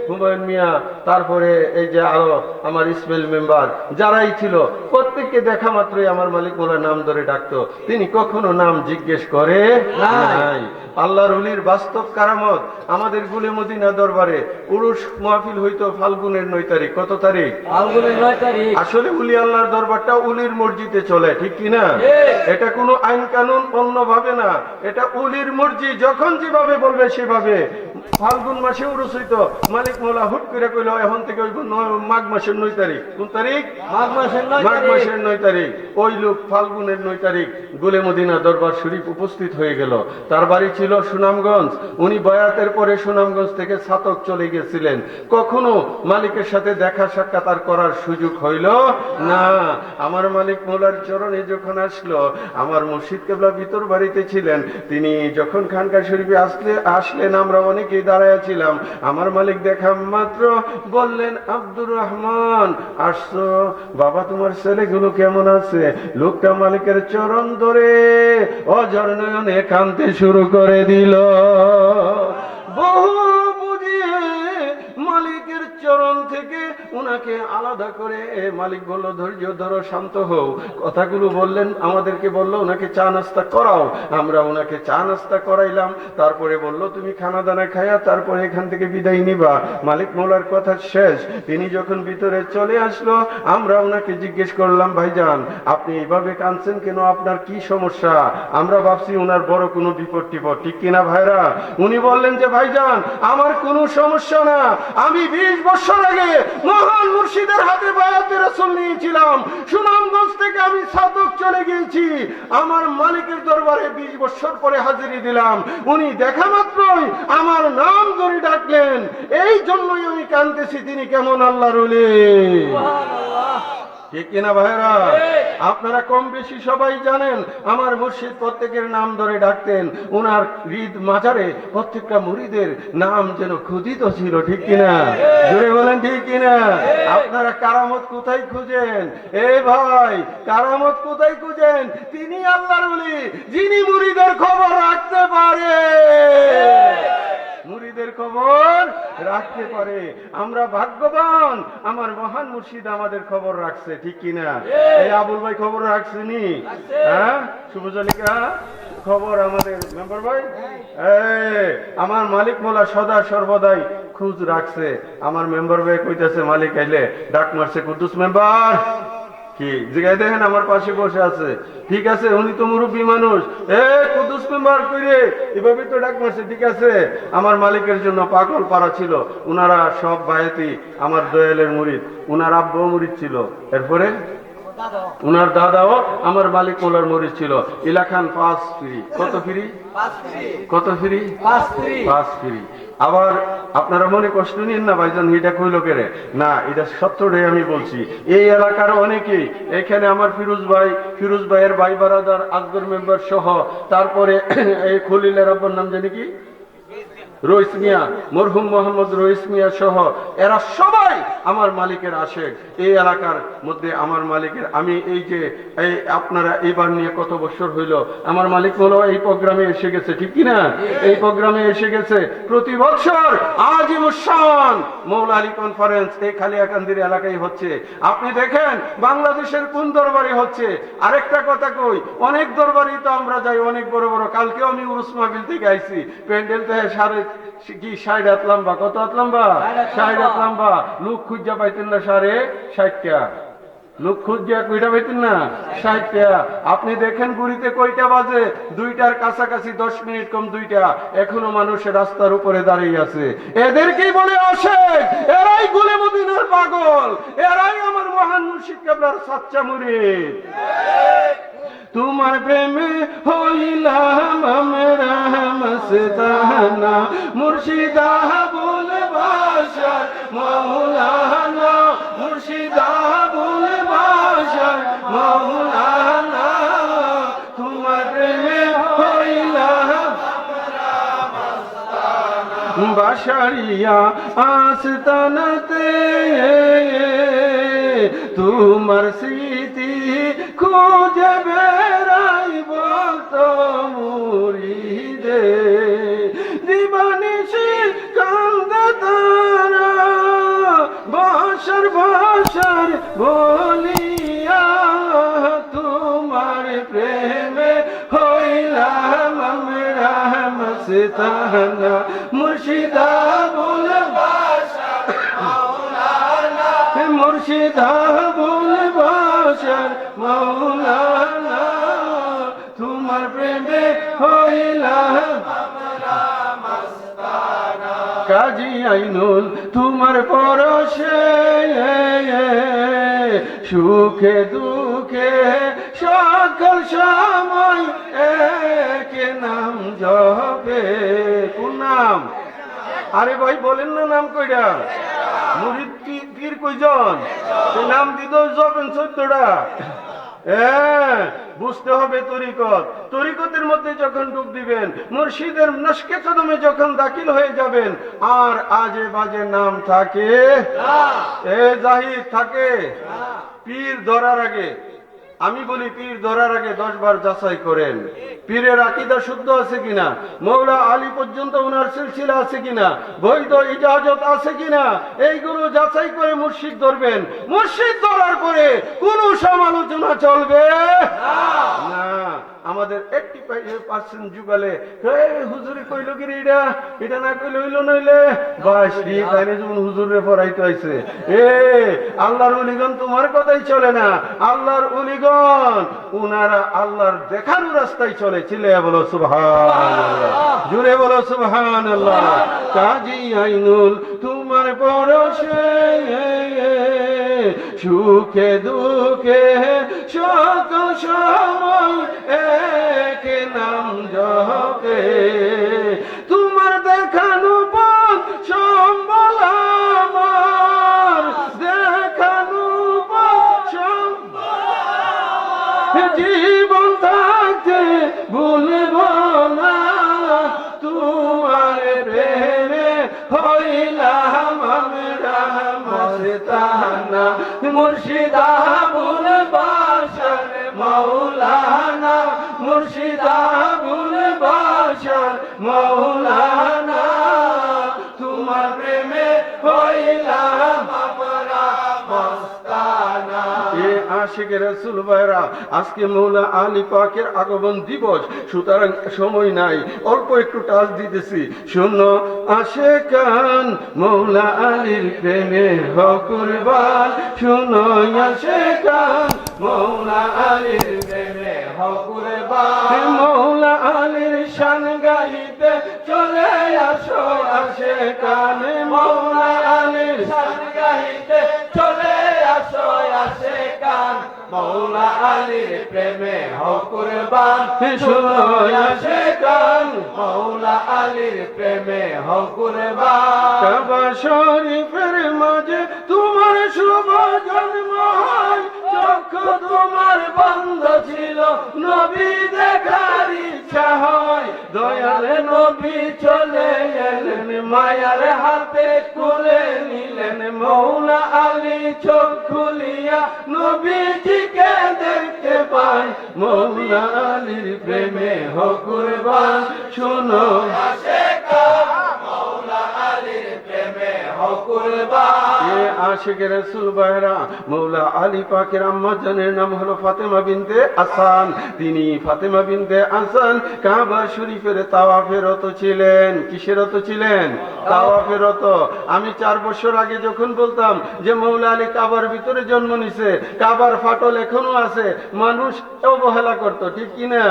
হুমায়ুন মিয়া, তারপরে এই যে আরো আমার ইসমাইল মেম্বার যারাই ছিল প্রত্যেককে দেখা মাত্রই আমার মালিক মোলার নাম ধরে ডাকতো। তিনি কখনো নাম জিজ্ঞেস করে নাই। আল্লাহর ওলির বাস্তব কারামত আমাদের গুলিমদিনা দরবারে উরুস মাহফিল হইতো ফাল্গুনের 9 তারিখ। কত তারিখ? ফাল্গুনের 9 তারিখ। আসলে উলি আল্লাহর দরবারটা উলির মসজিদে চলে, ঠিক কিনা? এটা কোনো আইন কানুন অন্যভাবে না, এটা উলির মর্জি, যখন যেভাবে বলবে সেভাবে। ফাল্গুন মাসে উরুস হইতো, মালিক মোলা হুট করে কইল এখন থেকে ওই মাঘ মাসের 9 তারিখ। কোন তারিখ? মাঘ মাসের 9 মাঘ তারিখ। মাসের 9 তারিখ। ওই লোক ফাল্গুনের 9 তারিখ গুলিমদিনা দরবার শরীফ উপস্থিত হয়ে গেল। তার বাড়ি ছিল সুনামগঞ্জ। উনি বয়াতের পরে সুনামগঞ্জ থেকে ছাতক চলে গেছিলেন। কখনো মালিকের সাথে দেখা সাক্ষাৎ আর করার সুযোগ হইল না। আমার মালিক মোলার চরণে যখন আসলো, আমার মুর্শিদ কেবলা ভিতর বাড়িতে ছিলেন, তিনি যখন খানকা শরীফে আসলেন আমরা অনেকেই দাঁড়ায় ছিলাম। আমার মালিক দেখা মাত্র বললেন, আব্দুর রহমান আসছো বাবা, তোমার ছেলেগুলো কেমন আছে? লোকটা মালিকের চরণ ধরে অঝর নয়নে কাঁদতে শুরু করে দিল। বহু বুঝিয়ে মালিকের চরণ থেকে উনাকে আলাদা করে মালিক বলল, ধৈর্য ধরো, শান্ত হও। কথাগুলো বললেন, আমাদেরকে বলল ওনাকে চা নাস্তা করাও। আমরা ওনাকে চা নাস্তা করাইলাম। তারপরে বলল তুমি খানা দানা খাইয়া তারপরে এখান থেকে বিদায় নিবা। মালিক মৌলার কথা শেষ। তিনি যখন ভিতরে চলে আসলো, আমরা ওনাকে জিজ্ঞেস করলাম, ভাইজান আপনি এইভাবে কাঁদছেন কেন, আপনার কি সমস্যা? আমরা ভাবছি ওনার বড় কোনো বিপদ টিপদ, ঠিক কিনা ভাইরা? উনি বললেন যে ভাইজান আমার কোনো সমস্যা না, আমি 20 বছর আগে মহান মুর্শিদের হাতে বায়াতে রাসূল নিয়েছিলাম। সুনামগঞ্জ থেকে আমি ছাতক চলে গিয়েছি, আমার মালিকের দরবারে 20 বছর পরে হাজিরি দিলাম। উনি দেখা মাত্রই আমার নাম ধরে ডাকলেন, এই জন্যই আমি কাঁদতেছি। তিনি কেমন আল্লাহর ওলি, সুবহানাল্লাহ। ঠিক কিনা ভাইরা? আপনারা কম বেশি সবাই জানেন আমার মুর্শিদ প্রত্যেকের নাম ধরে ডাকতেন। উনার হৃদ মাজারে প্রত্যেকটা মুরিদের নাম যেন খোদিত ছিল, ঠিক কিনা? জোরে বলেন ঠিক কিনা? আপনারা কারামত কোথায় খুঁজেন? এ ভাই, কারামত কোথায় খুঁজেন? তিনি আল্লাহর ওলি যিনি মুরিদের খবর রাখতে পারে, মুরিদের খবর রাখতে পারে। আমরা ভাগ্যবান, আমার মহান মুর্শিদ আমাদের খবর রাখছে, ঠিক কিনা? এই আবুল ভাই খবর রাখছেনি? হ্যাঁ, শুভজলিকা খবর আমাদের মেম্বার ভাই, আমার মালিক মোলা সদা সর্বদাই খোঁজ রাখছে। আমার মেম্বার ভাই কইতেছে মালিক আইলে ডাক মারছে, কুদ্দুস মেম্বার কি জিগাই দেখেন, আমার পাশে বসে আছে। ঠিক আছে, উনি তো মুরব্বী মানুষ, কুদ্দুস মেম্বার কইরে এভাবে তো ডাক মারছে। ঠিক আছে, আমার মালিকের জন্য পাগল পাড়া ছিল। উনারা সব বায়াতি আমার দয়ালের মুরিদ, উনার আব্বাও মুরিদ ছিল, এরপরে উনার দাদাও আমার মালিক মোলার মুরিদ ছিল। ইলাখান 5 ফ্রি। কত ফ্রি? 5 ফ্রি। কত ফ্রি? 5 ফ্রি। 5 ফ্রি। আবার আপনারা মনে কষ্ট নিন না ভাইজান, এটা কইল কেরে না, এটা সত্যটাই আমি বলছি। এই এলাকার অনেকেই, এখানে আমার ফিরোজ ভাইয়ের ভাই বারাদার আসগর মেম্বার সহ, তারপরে এই খলিলের আব্বার নাম জানি কি, রইস মিয়া, মরহুম মোহাম্মদ রইস মিয়া সহ এরা সবাই আমার মালিকের আশেক। এই এলাকার মধ্যে আমার মালিকের, আমি এই যে এই আপনারা এইবার নিয়ে কত বছর হইল, আমার মালিক হলো এই প্রোগ্রামে এসে গেছে, ঠিক কিনা? এই প্রোগ্রামে এসে গেছে প্রতি বছর। আজিমুসান মৌলা আলী কনফারেন্স এই খালিয়াকান্দির এলাকায় হচ্ছে। আপনি দেখেন বাংলাদেশের কোন দরবারে হচ্ছে। আরেকটা কথা কই, অনেক দরবারই তো আমরা যাই, অনেক বড় বড়। কালকেও আমি উরুস মাহফিল থেকে আইছি, প্যান্ডেল থেকে কি 60 হাত লম্বা, কত হাত লম্বা? 60 হাত লম্বা। লোক খুঁজা পাইতেন না 60টা লোক খুঁজা কইটা পাইতেন না 60টা। আপনি দেখেন গুড়িতে কয়টা বাজে? 2টার কাছাকাছি, 10 মিনিট কম 2টা। এখনো মানুষ রাস্তার উপরে দাঁড়িয়ে আছে। এদেরকেই বলে আশেক, এরাই গুলে মদিনার পাগল, এরাই আমার মহান মুর্শিদ কেবলার সাচ্চা মুরিদ। তোমার প্রেমে হইলাম আমরা মস্তানা, মুর্শিদা বলে বাসার মৌলানা, মুর্শিদা বলে বাসার মৌলানা। তোমার প্রেমে হইলাম বাসারিয়া আস্তানাতে, তোমার স্মৃতি খুঁজে বেড়াইব তো মুরিদে, দিবানিশি কান্দে তারা বাসার বাসার বলিয়া। তোমার প্রেমে হইলাম আমরা মস্তানা, মুর্শিদা বলে বাসার মৌলানা, মুর্শিদা বলে বাসার মৌলানা। তোমার প্রেমে হইলাম কাজী আইনুল, তোমার পরশে সুখে দুঃখে সকল সময় এক নাম জপে। কোন নাম? আরে ভাই বলেন না নাম কইরা। মুরিদ পীর কয়জন? নাম দিত জপেন 14টা। বুঝতে হবে তরিকত। তরিকতের মধ্যে যখন ডুব দিবেন, মুর্শিদের নশকে কদমে যখন দাখিল হয়ে যাবেন, আর আজে বাজে নাম থাকে জাহিদ থাকে। পীর ধরার আগে, আমি বলি পীর ধরার আগে 10 বার যাচাই করেন পীরের আকীদা শুদ্ধ আছে কিনা, মৌলা আলী পর্যন্ত ওনার সিলসিলা আছে কিনা, বৈধ ইজাজত আছে কিনা, এইগুলো যাচাই করে মুর্শিদ ধরবেন। মুর্শিদ ধরার পরে কোনো সমালোচনা চলবে না। আমাদের 80% যুগালে হুজুরে কইল কি এটা না কইলে হইল, নইলে বাস তাইলে যেমন হুজুরে পড়াইতে হয়েছে। আল্লাহর উলিগণ তোমার কথাই চলে না। আল্লাহর উলিগণ উনারা আল্লাহর দেখানো রাস্তায় চলে। চিল্লে বলো সুবহানাল্লাহ, জুড়ে বলো সুবহানাল্লাহ। কাজী আইনুল, তোমার পরশে সুখে দুঃখে সকল সময় এক নাম জপে। তোমার দেখানো পথ সম্বল আমার, দেখানো পথ সম্বল, জীবন থাকতে ভুলব না। তোমার প্রেমে হইলাম আমরা মস্তানা, মুর্শিদা বলে বাসার মৌলানা, মুর্শিদা বলে বাসার মৌলানা। তোমার প্রেমে হইলাম আমরা মস্তানা। আশিক রাসূল ভাইরা, আজকে মৌলা আলী পাকের আগমন দিবস, সুতরাং সময় নাই, অল্প একটু টাচ দিতেছি। শোনো আশিকান, মৌলা আলীর প্রেমে হও কুরবান। শোনো আশিকান, মৌলা আলীর প্রেমে হও কুরবান। মৌলা আলীর শান গাইতে চলে আসো আশিকান, মৌলা আলীর শান গাইতে চলে আসো আশিকান। মৌলা আলীর প্রেমে হও কুরবান। শোনো আশিকান, মৌলা আলীর প্রেমে হও কুরবান। কাবা শরীফের মাঝে তোমার শুভ জন্ম হয়, চক্ষু তোমার বন্ধ ছিল, নবী দেখার ইচ্ছা হয়। দয়ালে নবী চলে এলেন, মায়ার হাতে তুলে নিলেন। মৌলা আলী চোখ খুলিয়া নবীজিকে দেখতে পায়। মৌলা আলীর প্রেমে হও কুরবান। শোনো আশিকান, মৌলা আলীর প্রেমে হও কুরবান। আশিক রাসূল ভাইরা, মৌলা আলী পাকের আম্মা জানের নাম হলো ফাতেমা বিনতে আসান। তিনি ফাতেমা বিনতে আসান কাবা শরীফের তাওয়াফে রত ছিলেন। কিসের রত ছিলেন? তাওয়াফে রত। আমি 4 বছর আগে যখন বলতাম যে মৌলা আলী কাবার ভিতরে জন্ম নিছে, কাবার ফাটল এখনো আছে, মানুষ অবহেলা করতো, ঠিক কিনা?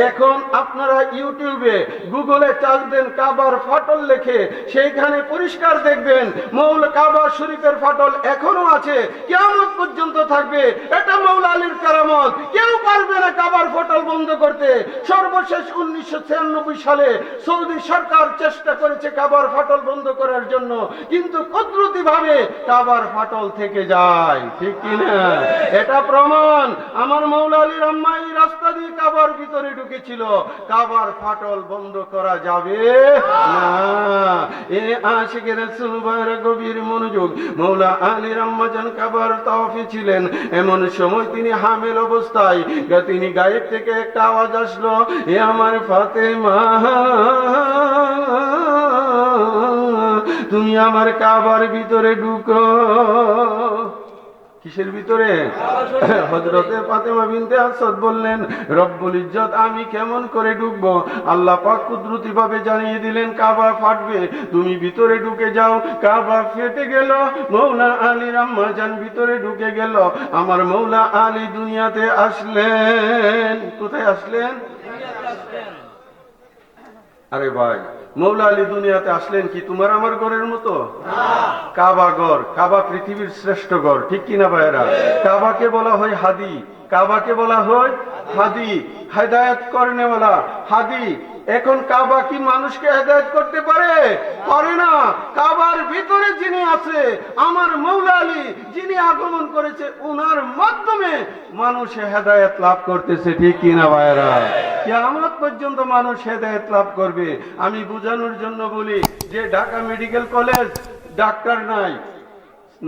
এখন আপনারা ইউটিউবে গুগলে চার্জ দেন কাবার ফাটল লেখে, সেইখানে পরিষ্কার দেখবেন মৌলা কাবা শরীফের ফাটল এখনো আছে, কিয়ামত পর্যন্ত থাকবে। এটা মৌলা আলীর কারামত, কেউ পারবে না কাবার ফাটল বন্ধ করতে। সর্বশেষ 1996 সালে সৌদি সরকার চেষ্টা করেছে কাবার ফাটল বন্ধ করার জন্য, কিন্তু কুদরতি ভাবে কাবার ফাটল থেকে যায়, ঠিক কিনা? এটা প্রমাণ আমার মৌলা আলীর আম্মা এই রাস্তা দিয়ে কাবার ভিতরে ঢুকেছিল। কাবার ফাটল বন্ধ করা যাবে না। এ আশিক রাসূল ভাইরা গভীর মনোযোগ। মৌলা আলীর আম্মা জান কাবার তাওয়াফে ছিলেন, এমন সময় তিনি হামেল অবস্থায় তিনি গায়েব থেকে একটা আওয়াজ আসলো, এ আমার ফাতেমা, তুমি আমার কাবার ভিতরে ঢুকো। কিসের ভিতরে? হযরতে ফাতেমা বিনতে আসাদ বললেন, রব্বুল ইজ্জত, আমি কেমন করে ঢুকবো? আল্লাহ পাক কুদরতি ভাবে জানিয়ে দিলেন কাবা ফাটবে, তুমি ভিতরে ঢুকে যাও। কাবা ফেটে গেল, মৌলা আলীর আম্মা জান ভিতরে ঢুকে গেল। আমার মৌলা আলী দুনিয়াতে আসলেন। কোথায় আসলেন? আরে ভাই, মৌলা আলী দুনিয়াতে আসলেন কি তোমার আমার ঘরের মতো? কাবা ঘর, কাবা পৃথিবীর শ্রেষ্ঠ ঘর, ঠিক কিনা ভাইরা? কাবাকে বলা হয় হাদি, কাবাকে বলা হয় হাদি, হেদায়েত করনেওয়ালা হাদি। এখন কাবা কি মানুষকে হেদায়েত করতে পারে? পারে না। কাবার ভিতরে যিনি আছে আমার মৌলা আলী, যিনি আগমন করেছে, উনার মাধ্যমে মানুষ হেদায়েত লাভ করতেছে, ঠিক কিনা ভাইরা? কিয়ামত পর্যন্ত মানুষ হেদায়েত লাভ করবে। আমি বোঝানোর জন্য বলি যে ঢাকা মেডিকেল কলেজ, ডাক্তার নাই,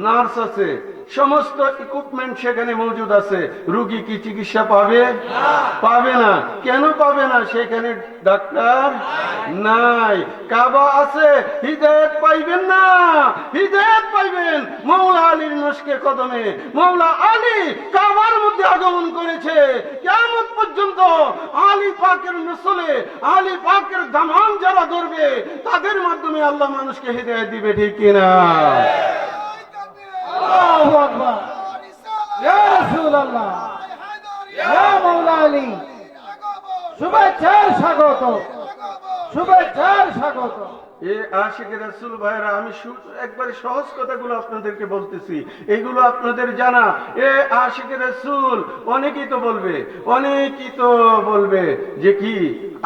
নার্স আছে, সমস্ত ইকুইপমেন্ট সেখানে মজুদ আছে, রোগী কি চিকিৎসা পাবে? পাবে না। কেন পাবে না? সেখানে ডাক্তার নাই। কাবা আছে, হিদায়াত পাইবেন না। হিদায়াত পাইবেন মৌলা আলীর নস্কে কদমে। মৌলা আলী কাবার মধ্যে আগমন করেছে। কিয়ামত পর্যন্ত আলী পাকের নসলে, আলী পাকের দামান যারা ধরবে, তাদের মাধ্যমে আল্লাহ মানুষকে হিদায়াত দিবে, ঠিক কিনা? আল্লাহু আকবার। ইয়া রাসূলুল্লাহ, ইয়া মাওলা আলী, শুভেচ্ছার স্বাগত, শুভেচ্ছার স্বাগত। এ আশিক রাসূল ভাইরা, আমি একবারে সহজ কথাগুলো আপনাদেরকে বলতেছি, এগুলো আপনাদের জানা। এ আশিক রাসূল, অনেকেই তো বলবে, অনেকেই তো বলবে যে কি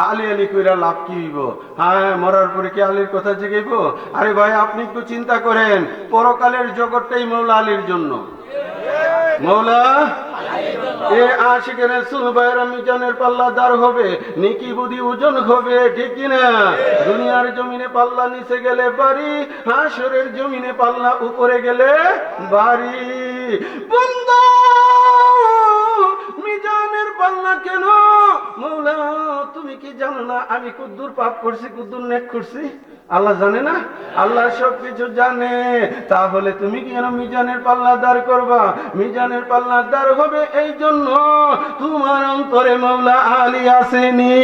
আলী আলী কইরা লাভ কি হইব? হ্যাঁ, মরার পরে কি আলীর কথা জেগেইব? আরে ভাই, আপনি একটু চিন্তা করেন, পরকালের জগৎটাই মৌলা আলীর জন্য। মৌলা এ আশিক রাসূল ভাইরা, মিজানের পাল্লা দার হবে, নেকি বুদ্ধি ওজন হবে, ঠিক কিনা? দুনিয়ার জমিনে পাল্লা নিচে গেলে বাড়ি, হাসরের জমিনে পাল্লা উপরে গেলে বাড়ি। বন্দা, মিজানের পাল্লা কেন? মৌলা, তুমি কি জানো না আমি কুদ্দুর পাপ করছি, কুদ্দুর নেক করছি? আল্লাহ জানে না? আল্লাহ সবকিছু জানে। তাহলে তুমি কেন মিজানের পাল্লা দাঁড় করবা? মিজানের পাল্লা দাঁড় হবে এই জন্য তোমার অন্তরে মৌলা আলী আসেনি।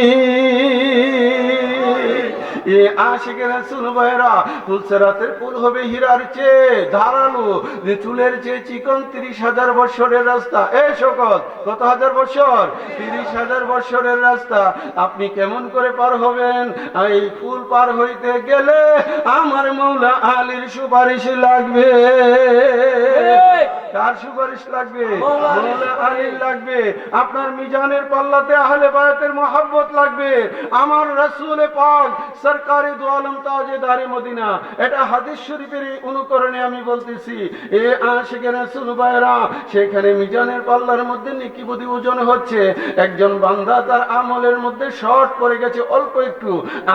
এ আশিক রাসূল ভাইরা, ফুলসেরাতের পুল হবে হীরার চেয়ে ধারালো, চুলের চেয়ে চিকন, 30,000 বছরের রাস্তা। এ শকত, কত হাজার বছর? 30,000 বছরের রাস্তা। আপনি কেমন করে পার হবেন? এই ফুল পার হইতে গেলে আমার মৌলা আলীর সুপারিশ লাগবে। কার সুপারিশ লাগবে? মৌলা আলীর লাগবে। আপনার মিজানের পাল্লাতে আহলে বায়াতের মহব্বত লাগবে। আমার রাসূল পাক সরকারি দু আলম তাজেদারে মদিনা, এটা হাদিস শরীফের অনুকরণে আমি বলতেছি। এ আশিক রাসূল ভাইরা, সেখানে মিজানের পাল্লার মধ্যে নেকি বুদ্ধি ওজন হচ্ছে। একজন বান্দা তার আমলের মধ্যে শর্ট পড়ে গেছে, অল্প একটু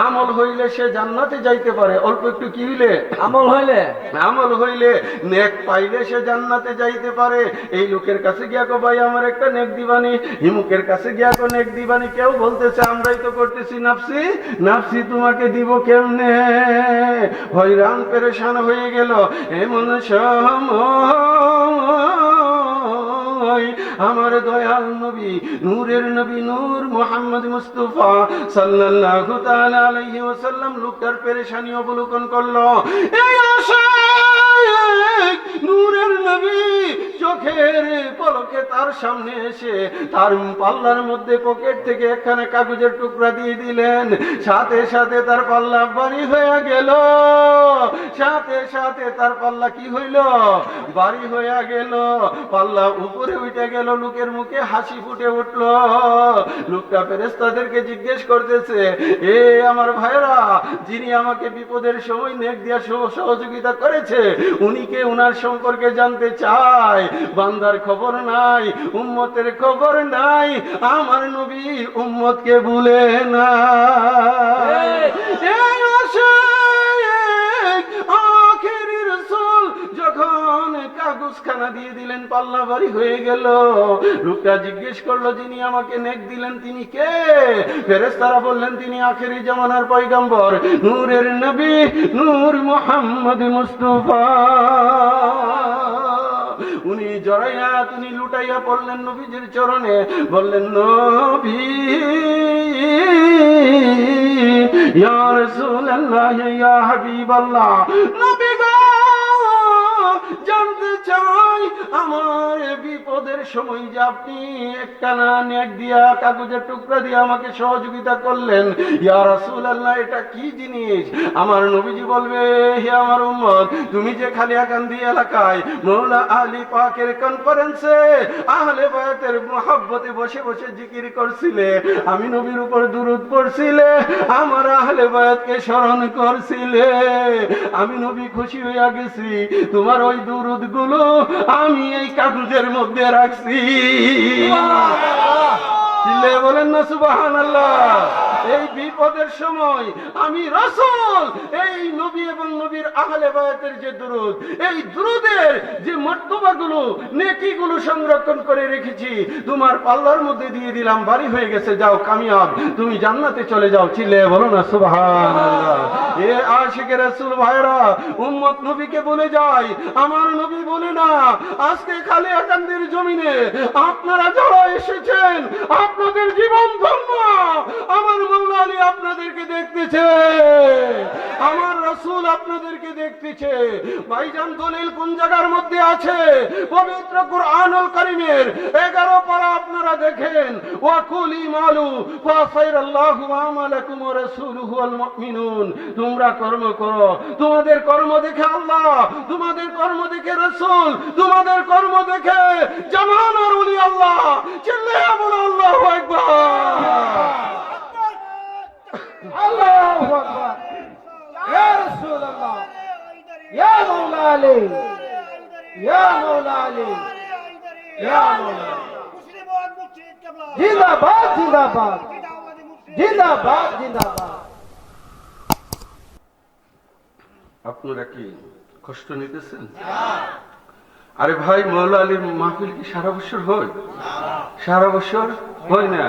আমল হইলে সে জান্নাতে যাইতে পারে। অল্প একটু কি হইলে? আমল হইলে, আমল হইলে, নেক পাইলে সে জান্নাতে যাইতে পারে। এই লোকের কাছে গিয়া কো ভাই আমার একটা নেক দিবানি, হিমুকের কাছে গিয়া কো নেক দিবানি। কেউ বলতেছে আমরাই তো করতেছি নাফসি নাফসি, তোমাকে দিব কেমনে? হয়রান পেরেশান হয়ে গেল। এমন সময় আমার দয়াল নবী, নূরের নবী, নূর মুহাম্মদ মুস্তাফা সাল্লাল্লাহু তাআলা আলাইহি ওয়াসাল্লাম লোকটার পেরেশানি অবলোকন করলো। এই আশিক নূরের নবী চোখের পলকে তার সামনে এসে তার পাল্লার মধ্যে পকেট থেকে একখানা কাগজের টুকরা দিয়ে দিলেন। সাথে সাথে তার পাল্লা বাড়ি হয়ে গেল। সাথে সাথে তার পাল্লা কি হইল? বাড়ি হয়ে গেল। পাল্লা উপরে উঠে গেল। লোকের মুখে হাসি ফুটে উঠল। লোকটা ফেরেশতাদেরকে জিজ্ঞেস করতেছে, এ আমার ভাইরা, যিনি আমাকে বিপদের সময় নেক দিয়া সহযোগিতা করেছে উনি কে? উনার সম্পর্কে জানতে চায়। বান্দার খবর নাই, উম্মতের খবর নাই। আমার নবী উম্মতকে ভুলে না। এই আশিক আখেরি রাসূল যখন কাগজখানা দিয়ে দিলেন, পাল্লা বাড়ি হয়ে গেল। লোকটা জিজ্ঞেস করলো, যিনি আমাকে নেক দিলেন তিনি কে? ফেরেশতারা বললেন, তিনি আখেরি জামানার পয়গম্বর, নূরের নবী, নূর মুহাম্মদ মুস্তাফা। উনি জড়াইয়া, তিনি লুটাইয়া পড়লেন নবীজির চরণে, বললেন, নবী, ইয়া রাসূলুল্লাহ, ইয়া হাবিবাল্লাহ, নবী গো, জানতে চাই আমার বিপদের সময় যে আপনি একখানা নেক দিয়া, কাগজের টুকরা দিয়ে আমাকে সহযোগিতা করলেন, ইয়া রাসূলুল্লাহ, এটা কি জিনিস? আমার নবীজি বলবে, হে আমার উম্মত, তুমি যে খালিয়াকান্দি এলাকায় মওলা আলী পাকের কনফারেন্সে আহলে বায়াতের মুহাব্বতে বসে বসে জিকির করছিলে, আমি নবীর উপর দুরূদ পড়ছিলে, আমার আহলে বায়াতকে স্মরণ করছিলে, আমি নবী খুশি হইয়া গেছি। তোমার ওই দুরূদ গুলো আমি এই কাগজের মধ্যে রাখছি। চিল্লে বলেন না সুবহানাল্লাহ। এই বিপদের সময় আমি রাসূল এই নবী এবং নবীর আহলে বায়াতের যে দুরূদ, এই দুরূদের যে মর্তবাগুলো, নেকিগুলো সংরক্ষণ করে রেখেছি, তোমার পাল্লার মধ্যে দিয়ে দিলাম, বাড়ি হয়ে গেছে, যাও কামিয়াব, তুমি জান্নাতে চলে যাও। চিল্লে বলো না সুবহানাল্লাহ। এ আশিকের রাসূল ভাইরা, উম্মত নবীকে বলে যায়, আমার নবী বলে না। আজকে খালিয়াকান্দির জমিনে আপনারা যারা এসেছেন, আপনাদের জীবন ধন্য। আমার মওলা আলী আপনাদেরকে দেখতেছে, আমার রাসূল আপনাদেরকে দেখতেছে। ভাইজান, দলিল কোন জায়গার মধ্যে আছে? পবিত্র কুরআনুল কারীমের 11 পারা আপনারা দেখেন, ওয়া কুলি মালু ফাসাইরাল্লাহু আমালাকুম ওয়া রাসূলুহু ওয়াল মুমিনুন। তোমরা কর্ম করো, তোমাদের কর্ম দেখে আল্লাহ, তোমাদের কর্ম দেখে রাসূল, তোমাদের কর্ম দেখে জামানার ওলি আল্লাহ। চিল্লায়া বলো আল্লাহু আকবার। আল্লাহু আকবার। ইয়া রাসূলুল্লাহ, ইয়া মাওলা আলী, ইয়া মাওলা আলী, ইয়া মাওলা আলী। জিন্দাবাদ, জিন্দাবাদ, জিন্দাবাদ, জিন্দাবাদ। আপনারা কি কষ্ট নিতেছেন? আরে ভাই, মওলা আলীর মাহফিল কি সারা বছর হয়? সারা বছর হয় না।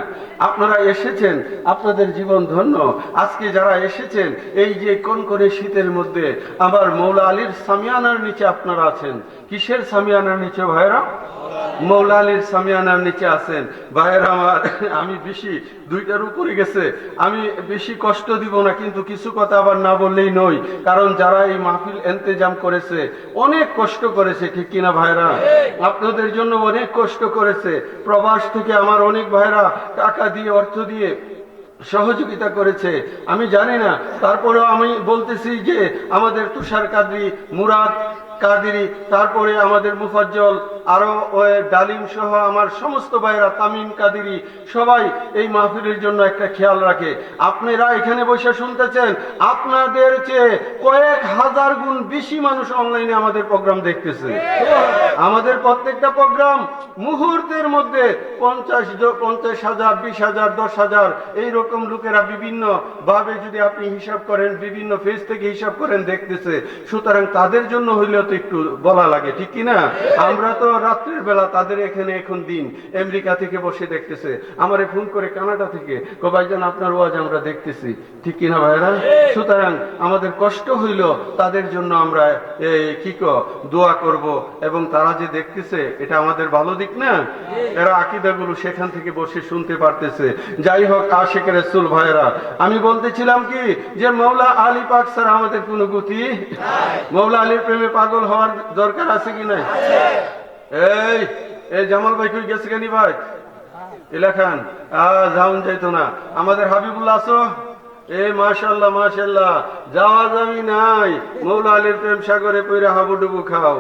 আপনারা এসেছেন, আপনাদের জীবন ধন্য। আজকে যারা এসেছেন এই যে কনকনে শীতের মধ্যে, আবার মওলা আলীর সামিয়ানার নিচে আপনারা আছেন। কিসের সামিয়ানার নিচে ভাইরা? মওলা আলীর সামিয়ানার নিচে আছেন। ভাইরা আমার, আমি বেশি দুইটার উপরে গেছে, আমি বেশি কষ্ট দিব না, কিন্তু কিছু কথা আবার না বললেই নয়। কারণ যারা এই মাহফিল ইন্তেজাম করেছে অনেক কষ্ট করেছে, ঠিক কিনা ভাইরা? আপনাদের জন্য অনেক কষ্ট করেছে। প্রবাস থেকে আমার অনেক ভাইরা টাকা দিয়ে, অর্থ দিয়ে সহযোগিতা করেছে। আমি জানি না, তারপরেও আমি বলতেছি যে আমাদের তুষার কাদরি, মুরাদ কাদেরী, তারপরে আমাদের মুফাজ্জল, আরো ডালিম সহ আমার সমস্ত ভাইরা, তামিম কাদেরী, সবাই এই মাহফিলের জন্য একটা খেয়াল রাখে। আপনারা এখানে বসে শুনতেছেন, আপনাদের চেয়ে কয়েক হাজার গুণ বেশি মানুষ অনলাইনে আমাদের প্রোগ্রাম দেখতেছে। আমাদের প্রত্যেকটা প্রোগ্রাম মুহূর্তের মধ্যে 50,000, 20,000, 10,000 এইরকম লোকেরা বিভিন্ন ভাবে, যদি আপনি হিসাব করেন, বিভিন্ন ফেজ থেকে হিসাব করেন, দেখতেছে। সুতরাং তাদের জন্য হইলেও তো একটু বলা লাগে, ঠিক কি না? আমরা তো রাত্রের বেলা, তাদের এখানে এখন দিন, আমেরিকা থেকে বসে দেখতেছে, আমারে ফোন করে কানাডা থেকে, কো ভাইজান আপনার ওয়াজ আমরা দেখতেছি, ঠিক কিনা ভাইরা? সুতরাং আমাদের কষ্ট হইল, তাদের জন্য আমরা দোয়া করব, এবং তারা যে দেখতেছে এটা আমাদের ভালো দিক না? এরা আকীদাগুলো সেখান থেকে বসে শুনতে পারতেছে। যাই হোক, আশিক রাসূল ভাইরা, আমি বলতেছিলাম কি যে মৌলা আলী পাক স্যার আমাদের কোনো গতি, মৌলা আলীর প্রেমে পাগল হওয়ার দরকার আছে কি নাই? এই জামাল ভাই কই গেছে কেনি ভাই? এলাকান যাওন যাইতো না। আমাদের হাবিবুল্লাহ আছো? মাশাআল্লাহ মাশাআল্লাহ, যাওয়া যাবি নাই, মৌলা আলীর প্রেম সাগরে পইরা হাবুডুবু খাও।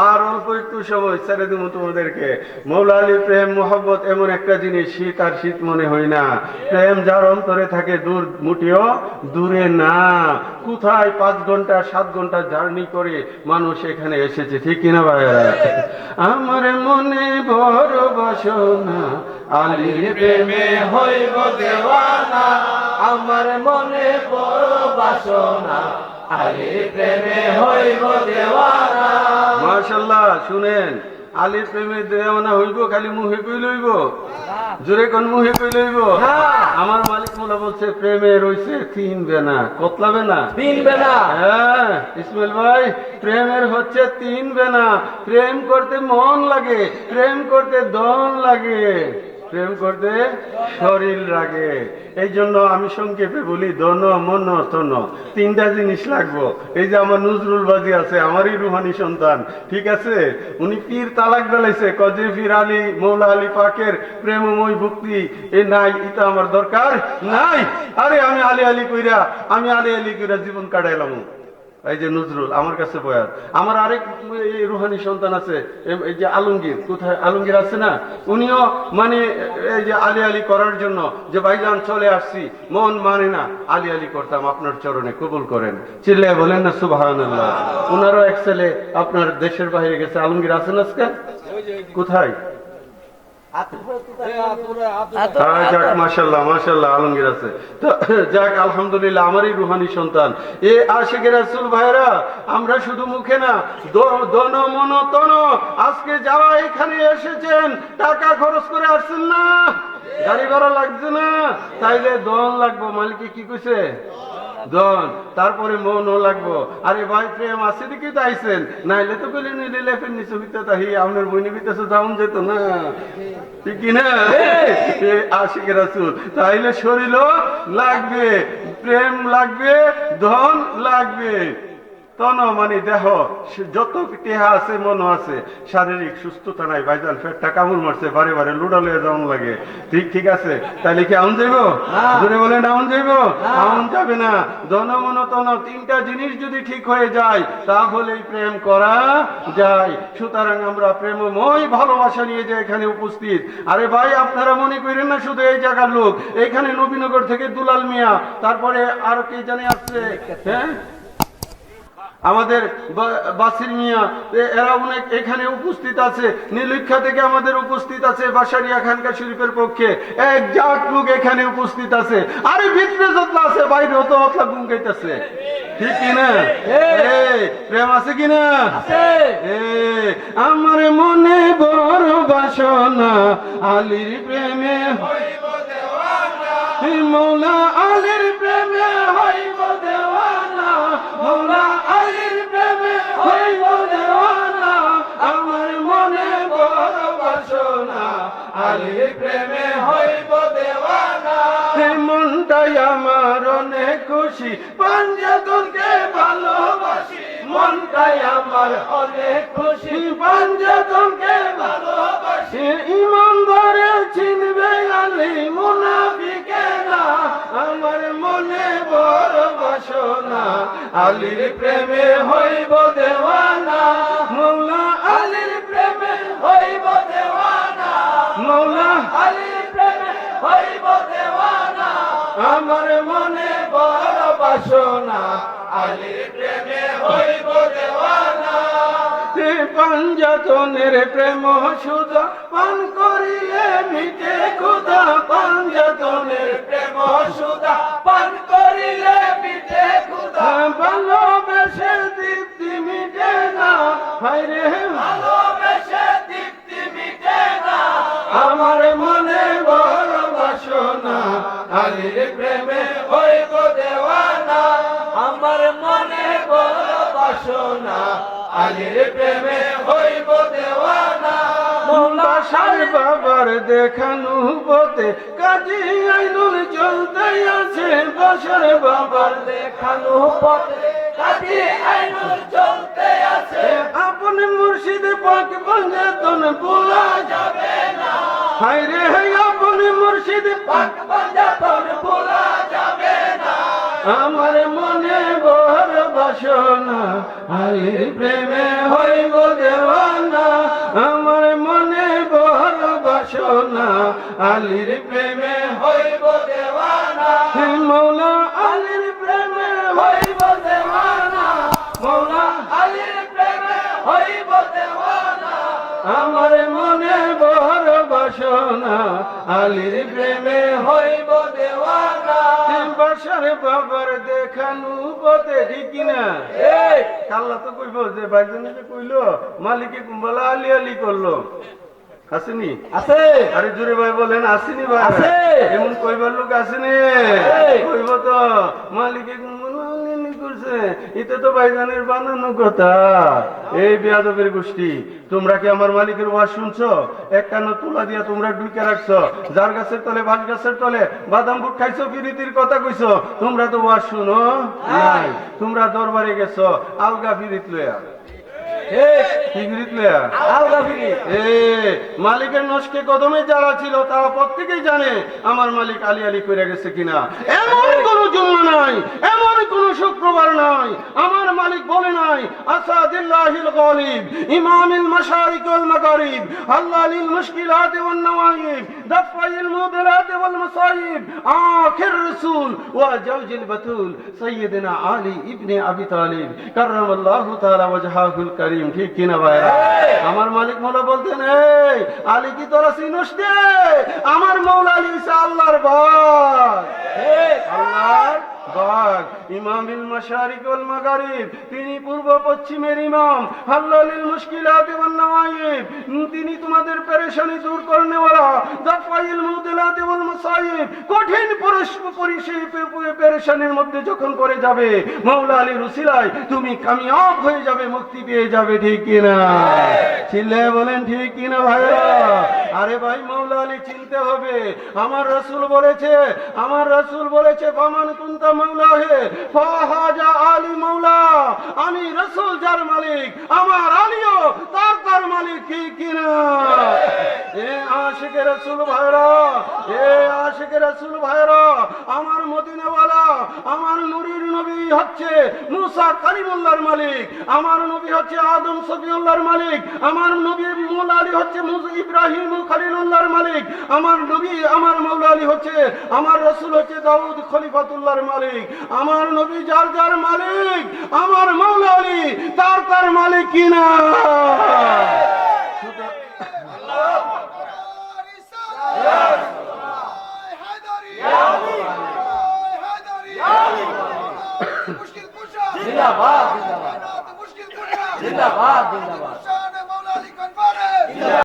আর অল্প একটু সময় ছেড়ে দেবো তোমাদেরকে। মৌলা আলীর প্রেম মোহব্বত এমন একটা জিনিস, শীত আর শীত মনে হয় না। প্রেম যার অন্তরে থাকে দূর মুটিও দূরে না। কোথায় 5 ঘন্টা 7 ঘন্টা জার্নি করে মানুষ এখানে এসেছে, ঠিক কিনা ভাইরা? আমার মনে বড় বাসনা, আলীর প্রেমে হইব দেওয়ানা। আমার মনে বড় বাসনা, আলীর প্রেমে হইব দেওয়ানা। মাশাআল্লাহ, শুনেন, আলীর প্রেমে দেওয়ানা হইব খালি মুহে কই লইব? জোরে কোন মুহে কই লইব? আমার মালিক মোলা বলছে প্রেমে রইছে 3 বেনা, কতলা বেনা? 3 বেনা। হ্যাঁ ইসমাইল ভাই, প্রেমের হচ্ছে 3 বেনা। প্রেম করতে মন লাগে, প্রেম করতে দন লাগে, প্রেম করতে শরীর লাগে। এই জন্য আমি সংক্ষেপে বলি, দন মন তন, 3টা জিনিস লাগবো। এই যে আমার নজরুল বাজি আছে, আমারই রুহানি সন্তান, ঠিক আছে? উনি পীর তালাক বেলাইছে, কজে পীর আলী মৌলা আলী পাকের প্রেমময় ভক্তি এ নাই, এটা আমার দরকার নাই। আরে আমি আলী আলী কইরা জীবন কাটাইলাম। এই যে নজরুল আমার কাছে বয়ার। আমার আরেক রুহানি সন্তান আছে, এই যে আলমগীর, কোথায় আলমগীর আছে না, উনিও মানে এই যে আলী আলী করার জন্য, যে ভাইজান চলে আসছি, মন মানে না, আলী আলী করতাম, আপনার চরণে কবুল করেন, চিল্লায় বলেন না সুবহানাল্লাহ। উনারও এক ছেলে আপনার দেশের বাইরে গেছে, আলমগীর আছেন আজকে কোথায়? যাক মাশাআল্লাহ মাশাআল্লাহ, আলমগীর আছে তো। যাক আলহামদুলিল্লাহ, আমারই রুহানি সন্তান। এ আশিক রাসূল ভাইরা, আমরা শুধু মুখে না, দন মন তন, আজকে যারা এখানে এসেছেন টাকা খরচ করে আসছেন না, গাড়ি ভাড়া লাগছে না, তাইলে দন লাগবো। মালিকে কি কইছে? দন, তারপরে মনও লাগবো। আরে ভাই প্রেম আছে দেখি তো আইছেন, নাইলে তো কইলে নিলে লেফের নিচে হইতে তাহি আপনার বইনি বিতেছে যাওন যেত না, ঠিক কিনা? আশিক রাসূল, তাইলে শরীরও লাগবে, প্রেম লাগবে, ধন লাগবে। তন মানে দেহ, যত টেহা আছে মন আছে, শারীরিক সুস্থতা নাই ভাইজান, পেটটা কামড় মারছে, বারে বারে লুডা লয়ে যাওয়ান লাগে, ঠিক আছে? তাইলে কি আউন যাইব? জোরে বলেন আউন যাইব? আউন যাবে না। ধন মন তন 3টা জিনিস যদি ঠিক হয়ে যায়, তাহলেই প্রেম করা যায়। সুতরাং আমরা প্রেমময় ভালোবাসা নিয়ে যে এখানে উপস্থিত। আরে ভাই আপনারা মনে করেন না শুধু এই জায়গার লোক, এখানে নবীনগর থেকে দুলাল মিয়া, তারপরে আর কে জানে আসছে, হ্যাঁ আমাদের বাসির মিয়া, এরা অনেক এখানে উপস্থিত আছে। নীলক্ষা থেকে আমাদের উপস্থিত আছে বাসারিয়া খানকা শরীফের পক্ষে 1 জাত লোক এখানে উপস্থিত আছে। আরে ভিতরে যতলা আছে, বাইরে তো অতলা গুম গাইতেছে, ঠিক কিনা? প্রেম আছে কিনা? আমার মনে বড় বাসনা, আলীর প্রেমে হইব দেওয়ানা। মৌলা আলীর প্রেমে হইব দেওয়ানা, মৌলা আলীর প্রেমে হইব দেওয়ানা। আমার মনে বড় বাসনা, আলীর প্রেমে হইব দেওয়ানা। মনটাই আমার অনেক খুশি, পাঞ্জাতনকে ভালোবাসি। মনটাই আমার অনেক খুশি, পাঞ্জাতনকে ভালোবাসি। ইমান ধরে চিনবে আলী, মুনাফিকে না। আমার মনে বড় বাসনা, আলীর প্রেমে হইব দেওয়ানা। মৌলা আলীর প্রেমে হইব দেওয়ানা, মৌলা আলীর প্রেমে হইব দেওয়ানা। আমার মনে বড় বাসনা, আলীর প্রেমে হইব দেওয়ানা। পাঞ্জাতনের প্রেম সুধা পান করিলে মিটে ক্ষুধা। পাঞ্জাতনের প্রেম সুধা পান করিলে মিটে ক্ষুধা। ভালোবেসে তৃপ্তি মিটে না, আলীর প্রেমে হইব দেওয়ানা আমার মনে বড় বাসনা আলীর প্রেমে হইব দেওয়ানা বাসার বাবার দেখানো পথে কাজী আইনুল চলতে আছে বাসার বাবার দেখানো পথে কাজী আইনুল চলতে আছে আপন মুর্শিদ পাক বঞ্জাতন ভোলা যাবে না হায় রে হায় আপন মুর্শিদ পাক বঞ্জাতন ভোলা যাবে না আমার মনে বড় বাসনা আলীর প্রেমে হইব দেওয়ানা আমার মনে বড় বাসনা আলীর প্রেমে হইব দেওয়ানা মৌলা আলীর প্রেমে হইব দেওয়ানা মৌলা আলীর প্রেমে হইব দেওয়ানা আমার মনে বড় বাসনা আলীর প্রেমে হইব দেওয়ানা বাসার বাবার দেখানো পথে ঠিক না এই কাল্লা তো কইব যে ভাইজনে যে কইলো মালিকে কুম্বালা আলি আলি করলো আসেনি আছে আরে জোরে ভাই বলেন আসেনি ভাই আছে। এমন কইবার লোক আসেনি এই। কইব তো মালিকে কুম্বালা আলি আলি করছে এটা তো ভাইজানের বানানো কথা এই বেয়াদবের গোষ্ঠী তোমরা কি আমার মালিকের ওয়াজ শুনছো এক কানো তুলা দিয়া তোমরা ঢুকে রাখছো যার গাছের তলে বাঁশ গাছের তলে বাদাম বুট খাইছো ফিরিতির কথা কইছো তোমরা তো ওয়াজ শুনো নাই তোমরা দরবারে গেছো আলগা ফিরিত লইয়া কি ফিরিত লইয়া আলগা ফিরি এ মালিকের নস্কে কদমে যারা ছিল তারা প্রত্যেকেই জানে আমার মালিক আলি আলি করে গেছে কিনা এমন কোন জুম্মা নাই এমন কোন শুক্রবার নাই আমার মালিক বলে নাই আসাদিল্লাহিল গালিব ইমামিল মাশারিক ওয়াল মাগারিব হাল্লালিল মুশকিলাত ওয়ান নওয়াইব দাফাইল মুদিরাত ওয়াল মাসাইব আখির রাসূল ওয়া জাওজিল বাতুল সাইয়্যিদিনা আলী ইবনে আবি তালিব কাররামাল্লাহু তাআলা ওয়াজহাহুল কারীম ঠিক কিনা ভাইরা আমার মালিক মৌলা বলতেন এই আলী কি তোরা চিনস রে আমার মৌলা আলী হইছে আল্লাহর বাগ আল্লাহর বাগ ইমামিল মাশারিক ওয়াল মাগারিব তিনি পূর্ব পশ্চিমের ইমাম হাল্লালিল মুশকিলাত ওয়ান নওয়াইব তিনি তোমাদের পেরেশানি দূর করনেওয়ালা দাফাইল মুদিলাত ওয়াল মাসাইব কঠিন পেরেশানির মধ্যে যখন পড়ে যাবে মৌলা আলীর উসিলায় তুমি কামিয়াব হয়ে যাবে মুক্তি পেয়ে যাবে ঠিক কিনা চিল্লে বলেন ঠিক কিনা ভাইরা আরে ভাই মৌলা আলী চিনতে হবে আমার রাসূল বলেছে ফামান কুনতা মৌলা হে ফাহাজা আলী মৌলা আমি রাসূল যার মালিক আমার আলীও তার মালিক ঠিক কিনা এ আশিকে রাসূল ভাইরা আমার মদিনাওয়ালা আমার নূরের নবী হচ্ছে মুসা কালিমুল্লাহর মালিক আমার নবী হচ্ছে আদম সফিউল্লাহর মালিক আমার নবী মৌলা আলী হচ্ছে ইব্রাহিম খলিলুল্লাহর মালিক আমার মৌলা আলী হচ্ছে আমার রাসূল হচ্ছে দাউদ খলিফাতুল্লাহর মালিক আমার নবী যার মালিক আমার মৌলা আলী তার মালিক কিনা